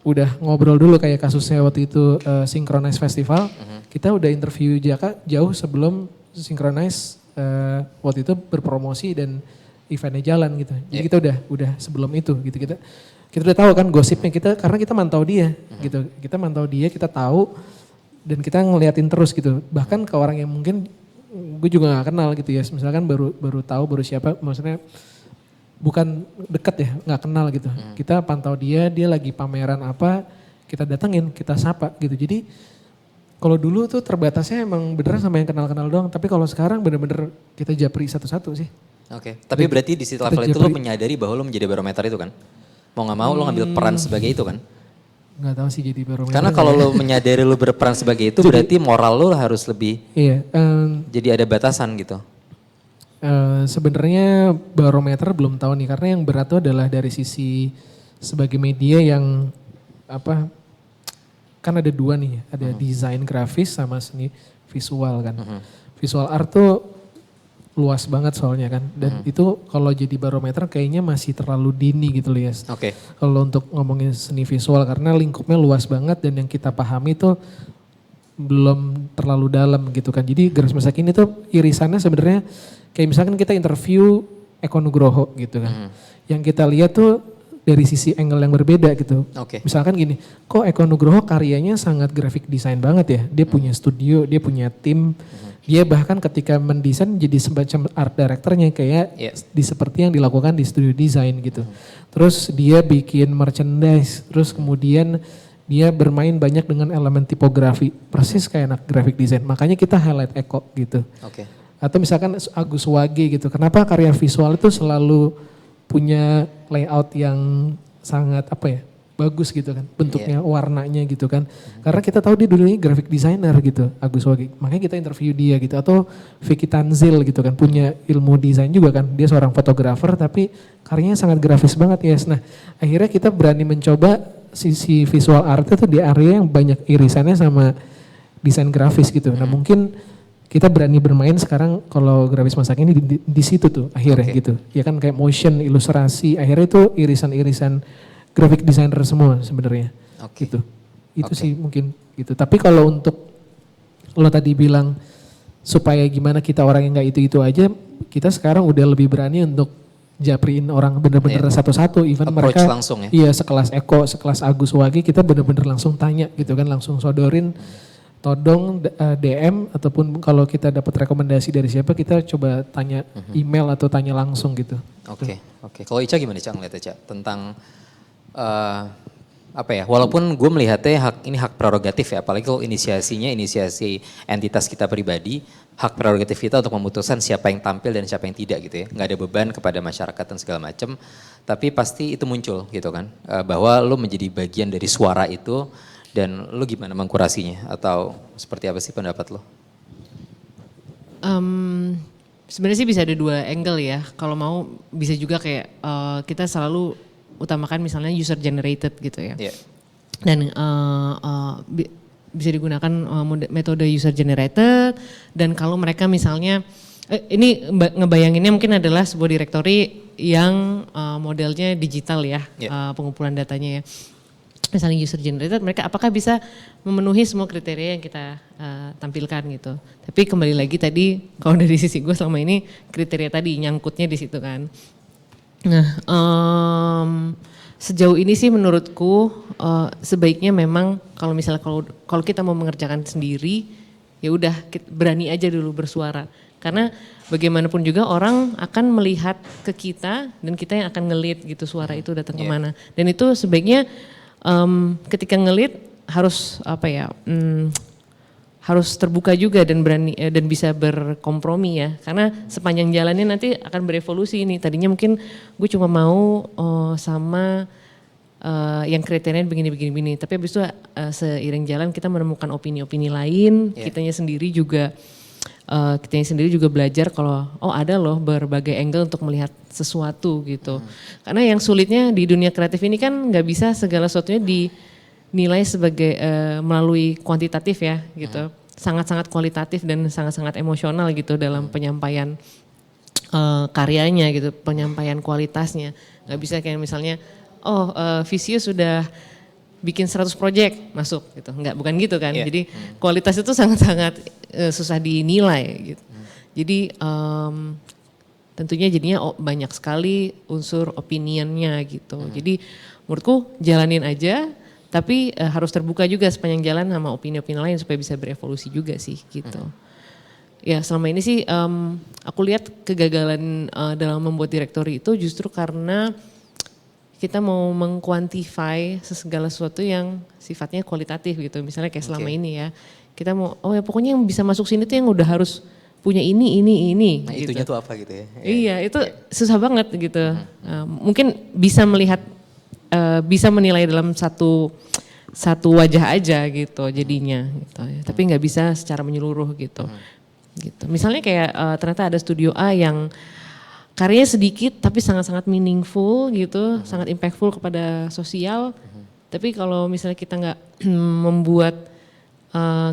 [SPEAKER 3] udah ngobrol dulu kayak kasusnya waktu itu Synchronize Festival. Kita udah interview Jaka jauh sebelum Synchronize waktu itu berpromosi dan eventnya jalan gitu. Jadi kita udah sebelum itu gitu kita udah tahu kan gosipnya kita karena kita mantau dia gitu. Kita mantau dia, kita tahu dan kita ngeliatin terus gitu. Bahkan ke orang yang mungkin gue juga gak kenal gitu ya. Misalkan baru tahu baru siapa, maksudnya bukan deket ya, gak kenal gitu. Kita pantau dia lagi pameran apa, kita datengin, kita sapa gitu. Jadi kalau dulu tuh terbatasnya emang beneran sama yang kenal-kenal doang. Tapi kalau sekarang bener-bener kita japri satu-satu sih.
[SPEAKER 2] Oke, tapi berarti di situ level itu lo menyadari bahwa lo menjadi barometer itu kan? Mau gak mau lo ngambil peran sebagai itu kan?
[SPEAKER 3] Gak tahu sih jadi barometer.
[SPEAKER 2] Karena kalau lo menyadari lo berperan sebagai itu berarti moral lo harus lebih, jadi ada batasan gitu.
[SPEAKER 3] Sebenarnya barometer belum tahu nih karena yang berat itu adalah dari sisi sebagai media yang apa kan ada dua nih, ada desain grafis sama seni visual kan. Visual art tuh luas banget soalnya kan dan itu kalau jadi barometer kayaknya masih terlalu dini gitu loh ya.
[SPEAKER 2] Oke.
[SPEAKER 3] Kalau untuk ngomongin seni visual karena lingkupnya luas banget dan yang kita pahami tuh belum terlalu dalam gitu kan. Jadi Garis Masa Kini tuh irisannya sebenarnya kayak misalkan kita interview Eko Nugroho gitu kan. Yang kita lihat tuh dari sisi angle yang berbeda gitu. Misalkan gini, kok Eko Nugroho karyanya sangat graphic design banget ya. Dia punya studio, dia punya tim. Dia bahkan ketika mendesain jadi semacam art directornya kayak seperti yang dilakukan di studio design gitu. Terus dia bikin merchandise, terus kemudian dia bermain banyak dengan elemen tipografi. Persis kayak anak graphic design. Makanya kita highlight Eko gitu. Atau misalkan Agus Wage gitu. Kenapa karya visual itu selalu punya layout yang sangat apa ya bagus gitu kan bentuknya warnanya gitu kan karena kita tahu dia dulunya graphic designer gitu Agus Wage makanya kita interview dia gitu atau Vicky Tanzil gitu kan punya ilmu desain juga kan dia seorang fotografer tapi karyanya sangat grafis banget ya nah akhirnya kita berani mencoba sisi visual art itu di area yang banyak irisannya sama desain grafis gitu nah mungkin kita berani bermain sekarang kalau Grafis Masa Kini di situ tuh akhirnya gitu. Ya kan kayak motion, ilustrasi, akhirnya itu irisan-irisan graphic designer semua sebenarnya. Gitu. Itu sih mungkin gitu. Tapi kalau untuk lo tadi bilang supaya gimana kita orang yang gak itu-itu aja, kita sekarang udah lebih berani untuk japriin orang bener-bener satu-satu. Even
[SPEAKER 2] approach
[SPEAKER 3] mereka
[SPEAKER 2] langsung ya.
[SPEAKER 3] Iya sekelas Eko, sekelas Agus Wage kita bener-bener langsung tanya gitu kan, langsung sodorin. Todong DM ataupun kalau kita dapat rekomendasi dari siapa kita coba tanya email atau tanya langsung gitu.
[SPEAKER 2] Oke. Kalau Ica gimana Ica ngeliatnya Ica tentang apa ya? Walaupun gue melihatnya ini hak prerogatif ya, apalagi kalau inisiasi entitas kita pribadi, hak prerogatif kita untuk memutuskan siapa yang tampil dan siapa yang tidak gitu ya. Nggak ada beban kepada masyarakat dan segala macam. Tapi pasti itu muncul gitu kan, bahwa lo menjadi bagian dari suara itu. Dan lu gimana mengkurasinya atau seperti apa sih pendapat lo?
[SPEAKER 8] Sebenarnya sih bisa ada dua angle ya. Kalau mau bisa juga kayak kita selalu utamakan misalnya user generated gitu ya. Dan bisa digunakan metode user generated dan kalau mereka misalnya ini ngebayanginnya mungkin adalah sebuah directory yang modelnya digital ya, pengumpulan datanya ya. Misalnya user generated, mereka apakah bisa memenuhi semua kriteria yang kita tampilkan gitu. Tapi kembali lagi tadi, kalau dari sisi gue selama ini kriteria tadi nyangkutnya di situ kan. Nah, sejauh ini sih menurutku sebaiknya memang kalau misalnya kalau kita mau mengerjakan sendiri, ya udah berani aja dulu bersuara. Karena bagaimanapun juga orang akan melihat ke kita dan kita yang akan ngelit gitu suara itu datang kemana. Dan itu sebaiknya ketika ngelit harus apa ya harus terbuka juga dan berani dan bisa berkompromi ya karena sepanjang jalannya nanti akan berevolusi ini tadinya mungkin gue cuma mau sama yang kriterianya begini tapi habis itu seiring jalan kita menemukan opini-opini lain kitanya sendiri juga belajar kalau ada loh berbagai angle untuk melihat sesuatu gitu. Karena yang sulitnya di dunia kreatif ini kan nggak bisa segala sesuatunya dinilai sebagai melalui kuantitatif ya gitu. Sangat-sangat kualitatif dan sangat-sangat emosional gitu dalam penyampaian karyanya gitu, penyampaian kualitasnya. Nggak bisa kayak misalnya Visius sudah bikin 100 project masuk gitu. Enggak, bukan gitu kan. Jadi kualitas itu sangat-sangat susah dinilai gitu. Jadi tentunya jadinya banyak sekali unsur opinionnya gitu. Jadi menurutku jalanin aja, tapi harus terbuka juga sepanjang jalan sama opini-opini lain supaya bisa berevolusi juga sih gitu. Ya selama ini sih aku lihat kegagalan dalam membuat direktori itu justru karena kita mau mengkuantify segala sesuatu yang sifatnya kualitatif gitu. Misalnya kayak selama ini ya, kita mau oh ya pokoknya yang bisa masuk sini tuh yang udah harus punya ini.
[SPEAKER 2] Nah
[SPEAKER 8] gitu.
[SPEAKER 2] itunya tuh apa gitu ya?
[SPEAKER 8] Iya itu susah banget gitu. Mungkin bisa melihat, bisa menilai dalam satu wajah aja gitu jadinya gitu ya. Tapi nggak bisa secara menyeluruh gitu. Gitu. Misalnya kayak ternyata ada studio A yang karyanya sedikit tapi sangat-sangat meaningful gitu, sangat impactful kepada sosial. Tapi kalau misalnya kita nggak membuat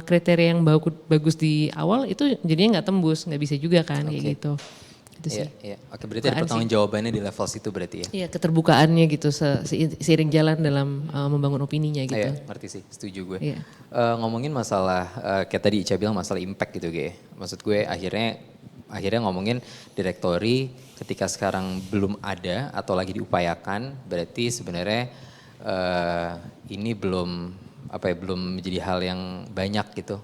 [SPEAKER 8] kriteria yang bagus di awal itu jadinya nggak tembus, nggak bisa juga kan kayak gitu. Itu sih.
[SPEAKER 2] Iya. Oke, berarti ada pertanggungjawabannya di level situ berarti ya?
[SPEAKER 8] Iya, keterbukaannya gitu seiring jalan dalam membangun opininya gitu.
[SPEAKER 2] Iya, ngerti sih, setuju gue.
[SPEAKER 8] Iya.
[SPEAKER 2] Ngomongin masalah, kayak tadi Ica bilang masalah impact gitu Ge. Maksud gue akhirnya ngomongin direktori ketika sekarang belum ada atau lagi diupayakan, berarti sebenarnya ini belum menjadi hal yang banyak gitu.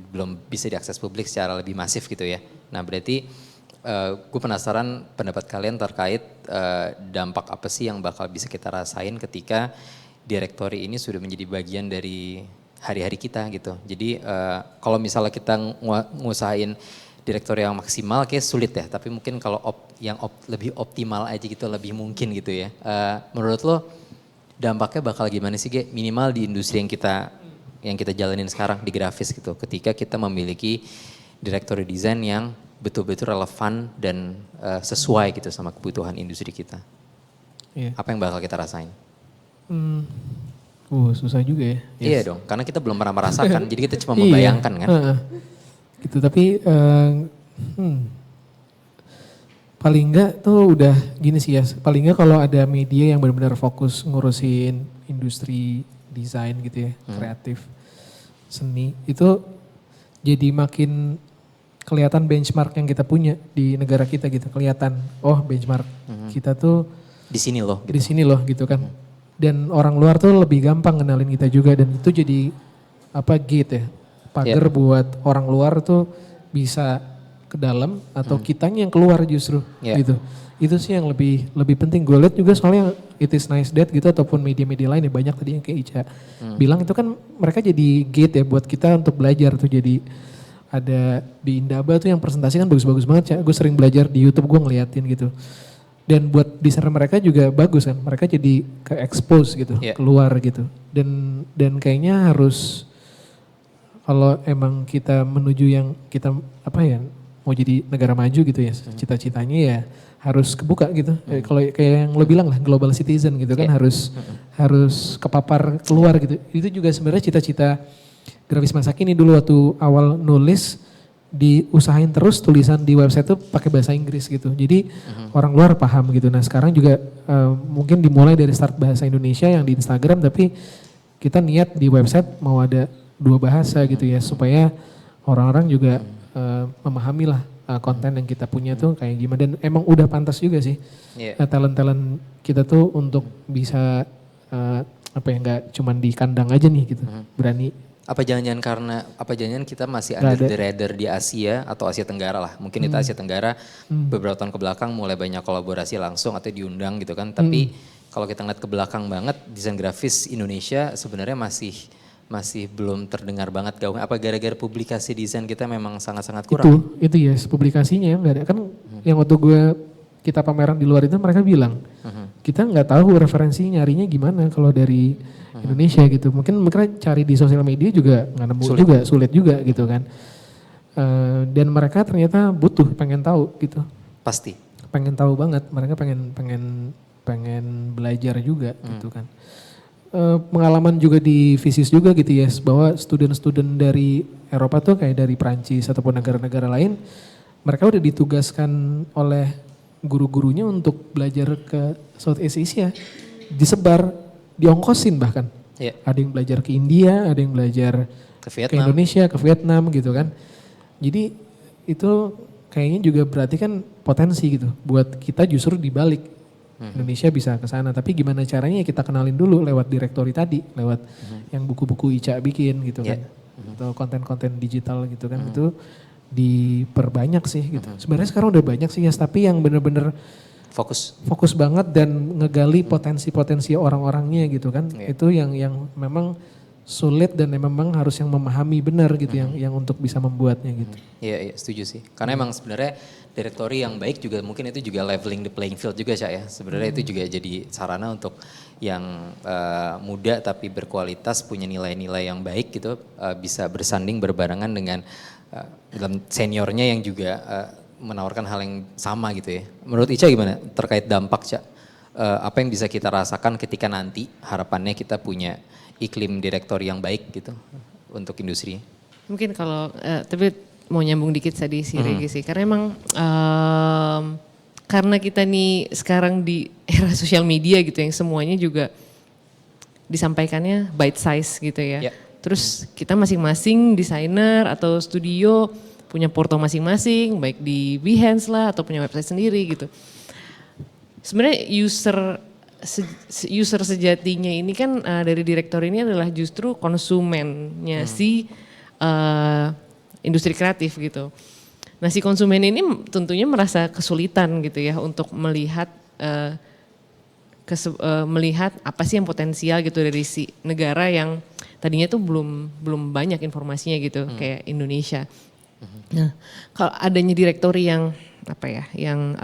[SPEAKER 2] Belum bisa diakses publik secara lebih masif gitu ya. Nah berarti gue penasaran pendapat kalian terkait dampak apa sih yang bakal bisa kita rasain ketika direktori ini sudah menjadi bagian dari hari-hari kita gitu. Jadi kalau misalnya kita ngusahain direktori yang maksimal kayak sulit ya, tapi mungkin kalau lebih optimal aja gitu lebih mungkin gitu ya. Menurut lo dampaknya bakal gimana sih Ge? Minimal di industri yang kita jalanin sekarang di grafis gitu. Ketika kita memiliki direktori desain yang betul-betul relevan dan sesuai gitu sama kebutuhan industri kita.
[SPEAKER 3] Iya.
[SPEAKER 2] Apa yang bakal kita rasain?
[SPEAKER 3] Susah juga ya.
[SPEAKER 2] Iya dong, karena kita belum pernah merasakan, jadi kita cuma membayangkan kan.
[SPEAKER 3] Gitu, tapi paling enggak tuh udah gini sih ya, paling enggak kalau ada media yang benar-benar fokus ngurusin industri desain gitu ya, kreatif, seni, itu jadi makin kelihatan benchmark yang kita punya di negara kita gitu, kelihatan oh benchmark kita tuh
[SPEAKER 2] Di sini loh.
[SPEAKER 3] di sini loh gitu kan. Dan orang luar tuh lebih gampang kenalin kita juga dan itu jadi gate ya, pagar buat orang luar tuh bisa ke dalam atau kitanya yang keluar justru gitu. Itu sih yang lebih penting. Gue lihat juga soalnya It Is Nice That gitu ataupun media-media lain ya banyak tadi yang kayak Ica bilang itu kan mereka jadi gate ya buat kita untuk belajar tuh. Jadi ada di Indaba tuh yang presentasi kan bagus-bagus banget ya. Gue sering belajar di YouTube, gue ngeliatin gitu. Dan buat desainer mereka juga bagus kan. Mereka jadi ke-expose gitu, keluar gitu. Dan kayaknya harus kalau emang kita menuju yang kita mau jadi negara maju gitu ya. Cita-citanya ya harus kebuka gitu. Kalau kayak yang lo bilang lah global citizen gitu kan harus kepapar keluar gitu. Itu juga sebenarnya cita-cita grafis masa kini dulu waktu awal nulis diusahain terus tulisan di website tuh pakai bahasa Inggris gitu. Jadi orang luar paham gitu. Nah sekarang juga mungkin dimulai dari start bahasa Indonesia yang di Instagram tapi kita niat di website mau ada 2 bahasa gitu ya supaya orang-orang juga memahami lah konten yang kita punya tuh kayak gimana. Dan emang udah pantas juga sih talent-talent kita tuh untuk bisa nggak cuman di kandang aja nih gitu. Berani.
[SPEAKER 2] Apa jangan-jangan kita masih under the radar di Asia atau Asia Tenggara lah. Mungkin itu Asia Tenggara beberapa tahun ke belakang mulai banyak kolaborasi langsung atau diundang gitu kan. Tapi kalau kita ngeliat ke belakang banget desain grafis Indonesia sebenarnya masih belum terdengar banget gaungnya. Apa gara-gara publikasi desain kita memang sangat-sangat kurang?
[SPEAKER 3] Itu ya publikasinya nggak ada. Kan yang waktu kita pameran di luar itu mereka bilang kita nggak tahu referensi nyarinya gimana kalau dari Indonesia gitu. Mungkin mereka cari di sosial media juga nggak nemu sulit juga gitu kan. Dan mereka ternyata pengen tahu gitu.
[SPEAKER 2] Pasti.
[SPEAKER 3] Pengen tahu banget. Mereka pengen belajar juga gitu kan. Pengalaman juga di Visis juga gitu ya, bahwa student-student dari Eropa tuh kayak dari Prancis ataupun negara-negara lain, mereka udah ditugaskan oleh guru-gurunya untuk belajar ke Southeast Asia, disebar, diongkosin bahkan.
[SPEAKER 2] Iya.
[SPEAKER 3] Ada yang belajar ke India, ada yang belajar
[SPEAKER 2] Ke
[SPEAKER 3] ke
[SPEAKER 2] Vietnam.
[SPEAKER 3] Indonesia, ke Vietnam gitu kan. Jadi itu kayaknya juga berarti kan potensi gitu buat kita justru dibalik. Indonesia bisa ke sana, tapi gimana caranya ya kita kenalin dulu lewat direktori tadi, lewat yang buku-buku Ica bikin gitu kan. Atau konten-konten digital gitu kan, itu diperbanyak sih gitu. Sebenarnya sekarang udah banyak sih ya, tapi yang bener-bener fokus banget dan ngegali potensi-potensi orang-orangnya gitu kan. Itu yang memang sulit dan memang harus yang memahami benar gitu yang untuk bisa membuatnya gitu.
[SPEAKER 2] Iya, setuju sih. Karena emang sebenarnya direktori yang baik juga mungkin itu juga leveling the playing field juga Cak ya. Sebenarnya itu juga jadi sarana untuk yang muda tapi berkualitas, punya nilai-nilai yang baik gitu, bisa bersanding berbarengan dengan dalam seniornya yang juga menawarkan hal yang sama gitu ya. Menurut Ica gimana terkait dampak Cak? Apa yang bisa kita rasakan ketika nanti harapannya kita punya iklim direktori yang baik gitu untuk industri?
[SPEAKER 8] Mungkin kalau, tapi mau nyambung dikit tadi si Regi sih, karena emang karena kita nih sekarang di era sosial media gitu yang semuanya juga disampaikannya bite size gitu ya. Terus kita masing-masing desainer atau studio punya porto masing-masing, baik di Behance lah atau punya website sendiri gitu. Sebenarnya user sejatinya ini kan dari direktur ini adalah justru konsumennya si industri kreatif gitu. Nah si konsumen ini tentunya merasa kesulitan gitu ya untuk melihat melihat apa sih yang potensial gitu dari si negara yang tadinya tuh belum banyak informasinya gitu kayak Indonesia. Nah kalau adanya direktori yang apa ya yang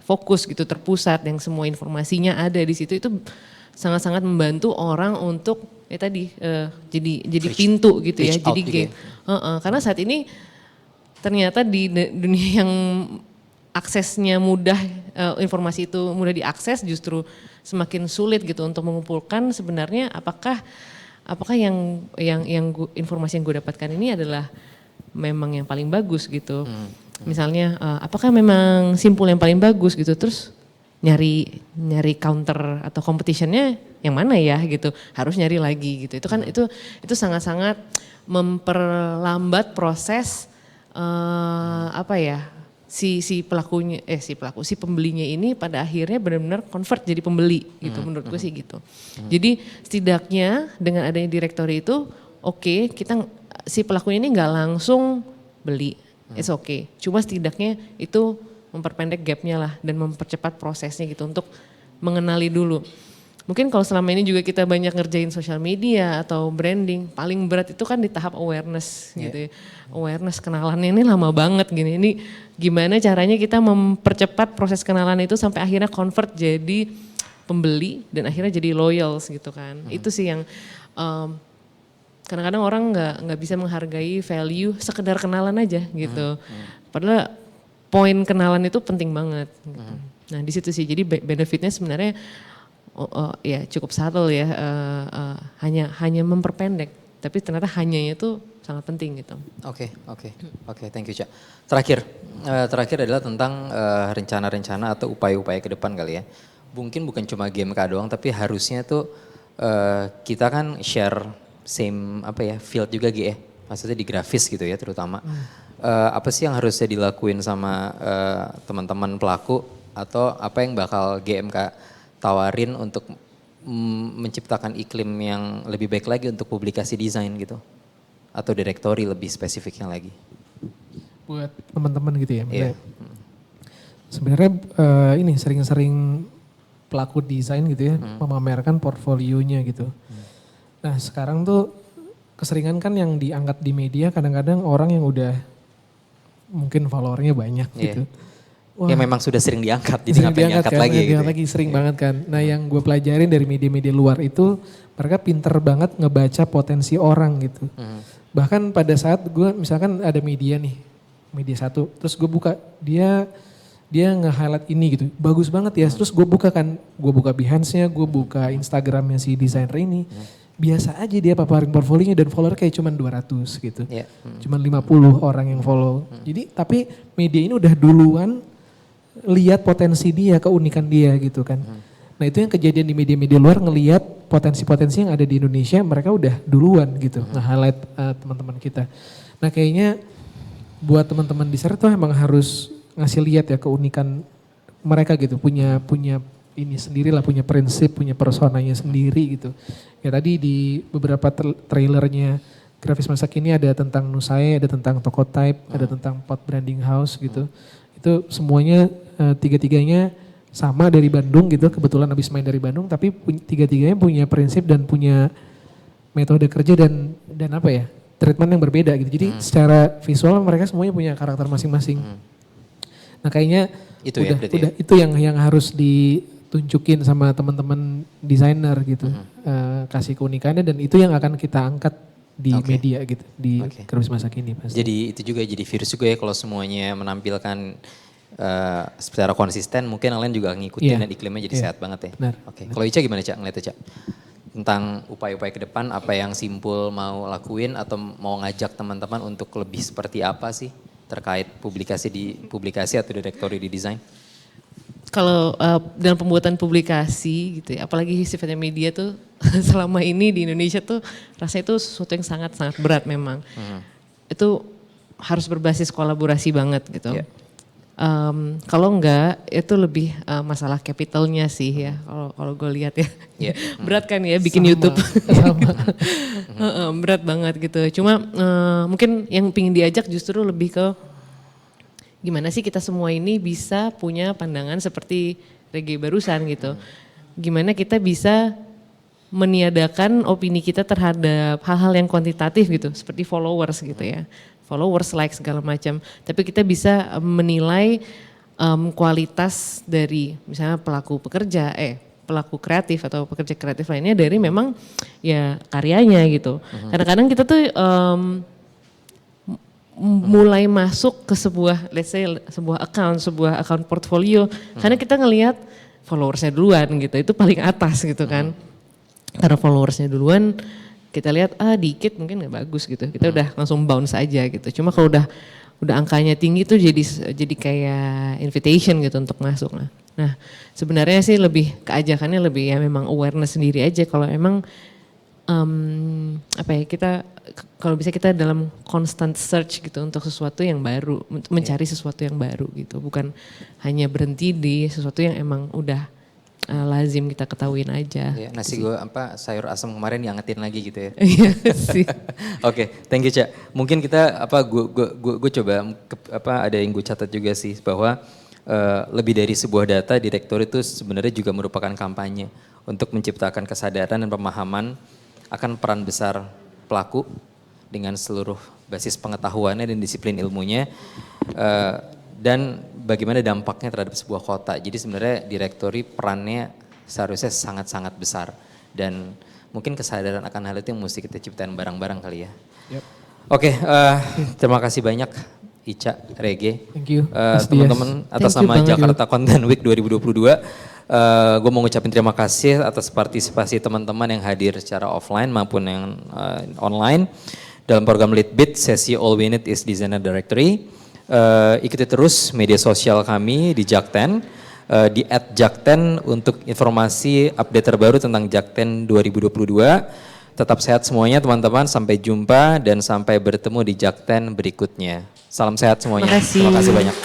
[SPEAKER 8] fokus gitu terpusat yang semua informasinya ada di situ itu sangat-sangat membantu orang untuk tadi jadi pintu gitu ya jadi gitu karena saat ini ternyata di dunia yang aksesnya mudah informasi itu mudah diakses justru semakin sulit gitu untuk mengumpulkan sebenarnya apakah informasi yang gue dapatkan ini adalah memang yang paling bagus gitu. Misalnya apakah memang simpul yang paling bagus gitu terus nyari counter atau competitionnya yang mana ya gitu harus nyari lagi gitu itu kan itu sangat-sangat memperlambat proses si pembelinya ini pada akhirnya benar-benar convert jadi pembeli gitu menurut gue sih gitu. Jadi setidaknya dengan adanya direktori itu oke, kita si pelakunya ini nggak langsung beli. It's okay. Cuma setidaknya itu memperpendek gapnya lah dan mempercepat prosesnya gitu untuk mengenali dulu. Mungkin kalau selama ini juga kita banyak ngerjain sosial media atau branding, paling berat itu kan di tahap awareness gitu ya. Awareness kenalannya ini lama banget gini. Ini gimana caranya kita mempercepat proses kenalan itu sampai akhirnya convert jadi pembeli dan akhirnya jadi loyals gitu kan. Itu sih yang kadang-kadang orang nggak bisa menghargai value sekedar kenalan aja gitu. Padahal poin kenalan itu penting banget. Gitu. Nah di situ sih jadi benefitnya sebenarnya ya cukup subtle ya. Hanya memperpendek. Tapi ternyata hanyanya itu sangat penting gitu.
[SPEAKER 2] Oke, thank you Cak. Terakhir adalah tentang rencana-rencana atau upaya-upaya ke depan kali ya. Mungkin bukan cuma GMK doang, tapi harusnya tuh kita kan share same field juga ya, maksudnya di grafis gitu ya terutama. Apa sih yang harusnya dilakuin sama teman-teman pelaku atau apa yang bakal GMK tawarin untuk menciptakan iklim yang lebih baik lagi untuk publikasi desain gitu? Atau direktori lebih spesifiknya lagi?
[SPEAKER 3] Buat teman-teman gitu ya.
[SPEAKER 2] Iya.
[SPEAKER 3] Sebenarnya ini sering-sering pelaku desain gitu ya memamerkan portfolionya gitu. Nah sekarang tuh keseringan kan yang diangkat di media kadang-kadang orang yang udah mungkin followernya banyak gitu.
[SPEAKER 2] Wah, ya memang sudah sering diangkat, jadi ngapain diangkat
[SPEAKER 3] kan,
[SPEAKER 2] lagi gitu.
[SPEAKER 3] Lagi sering banget kan. Nah yang gue pelajarin dari media-media luar itu mereka pinter banget ngebaca potensi orang gitu. Bahkan pada saat gue misalkan ada media nih, media satu, terus gue buka dia nge-highlight ini gitu, bagus banget ya. Terus gue buka Behance-nya, gue buka Instagramnya si desainer ini. Biasa aja dia paparin portfolionya dan follower kayak cuman 200 gitu. Cuman 50 orang yang follow. Jadi tapi media ini udah duluan lihat potensi dia, keunikan dia gitu kan. Nah itu yang kejadian di media-media luar ngelihat potensi-potensi yang ada di Indonesia, mereka udah duluan gitu nge-highlight teman-teman kita. Nah kayaknya buat teman-teman desainer tuh emang harus ngasih lihat ya keunikan mereka gitu, punya ini sendiri lah, punya prinsip, punya personanya sendiri gitu. Ya tadi di beberapa trailernya Grafis Masa Kini ada tentang Nusai, ada tentang Tokotype, ada tentang Pot Branding House gitu. Itu semuanya tiga-tiganya sama dari Bandung gitu, kebetulan habis main dari Bandung, tapi tiga-tiganya punya prinsip dan punya metode kerja dan apa ya, treatment yang berbeda gitu. Jadi secara visual mereka semuanya punya karakter masing-masing. Nah kayaknya
[SPEAKER 2] Itu
[SPEAKER 3] itu yang harus ditunjukin sama teman-teman desainer gitu, kasih keunikannya dan itu yang akan kita angkat di media gitu, di Grafis Masa Kini pasti.
[SPEAKER 2] Jadi itu juga jadi virus juga ya kalau semuanya menampilkan secara konsisten, mungkin yang lain juga ngikutin dan iklimnya jadi sehat banget ya.
[SPEAKER 3] Benar.
[SPEAKER 2] Oke. Kalau Ica gimana Cak ngeliatnya Cak? Tentang upaya-upaya ke depan, apa yang Simpul mau lakuin atau mau ngajak teman-teman untuk lebih seperti apa sih terkait publikasi atau direktori di desain?
[SPEAKER 8] Kalau dalam pembuatan publikasi gitu ya, apalagi sifatnya media tuh selama ini di Indonesia tuh rasanya itu sesuatu yang sangat-sangat berat memang. Itu harus berbasis kolaborasi banget gitu. Kalau enggak itu lebih masalah capitalnya sih ya, kalau gue lihat ya. Berat kan ya bikin YouTube. Berat banget gitu. Cuma mungkin yang pingin diajak justru lebih ke gimana sih kita semua ini bisa punya pandangan seperti Rege barusan gitu. Gimana kita bisa meniadakan opini kita terhadap hal-hal yang kuantitatif gitu, seperti followers gitu ya. Followers, like segala macam. Tapi kita bisa menilai kualitas dari misalnya pelaku kreatif atau pekerja kreatif lainnya dari memang ya karyanya gitu. Kadang-kadang kita tuh mulai masuk ke sebuah, let's say sebuah account portfolio, karena kita ngelihat followersnya duluan gitu, itu paling atas gitu kan. Karena followersnya duluan, kita lihat dikit mungkin nggak bagus gitu, kita udah langsung bounce aja gitu. Cuma kalau udah angkanya tinggi tuh jadi kayak invitation gitu untuk masuk. Nah sebenarnya sih lebih keajakannya lebih ya memang awareness sendiri aja kalau emang kita kalau bisa kita dalam constant search gitu untuk sesuatu yang baru, mencari sesuatu yang baru gitu, bukan hanya berhenti di sesuatu yang emang udah lazim kita ketahuin aja.
[SPEAKER 2] Nasi gue sayur asam kemarin diangetin lagi gitu ya.
[SPEAKER 8] Iya sih.
[SPEAKER 2] Oke, thank you Cak. Mungkin kita gue coba ada yang gue catat juga sih bahwa lebih dari sebuah data, direktur itu sebenarnya juga merupakan kampanye untuk menciptakan kesadaran dan pemahaman akan peran besar pelaku dengan seluruh basis pengetahuannya dan disiplin ilmunya dan bagaimana dampaknya terhadap sebuah kota. Jadi sebenarnya direktori perannya seharusnya sangat-sangat besar dan mungkin kesadaran akan hal itu yang mesti kita ciptain bareng-bareng kali ya. Oke, terima kasih banyak Ica, Rege.
[SPEAKER 3] Thank you.
[SPEAKER 2] Teman-teman atas nama Jakarta Content Week 2022. Gue mau ngucapin terima kasih atas partisipasi teman-teman yang hadir secara offline maupun yang online dalam program Lead Beat sesi All We Need is Designer Directory. Ikuti terus media sosial kami di Jakten, di @jakten untuk informasi update terbaru tentang Jakten 2022. Tetap sehat semuanya teman-teman, sampai jumpa dan sampai bertemu di Jakten berikutnya. Salam sehat semuanya. Terima kasih banyak.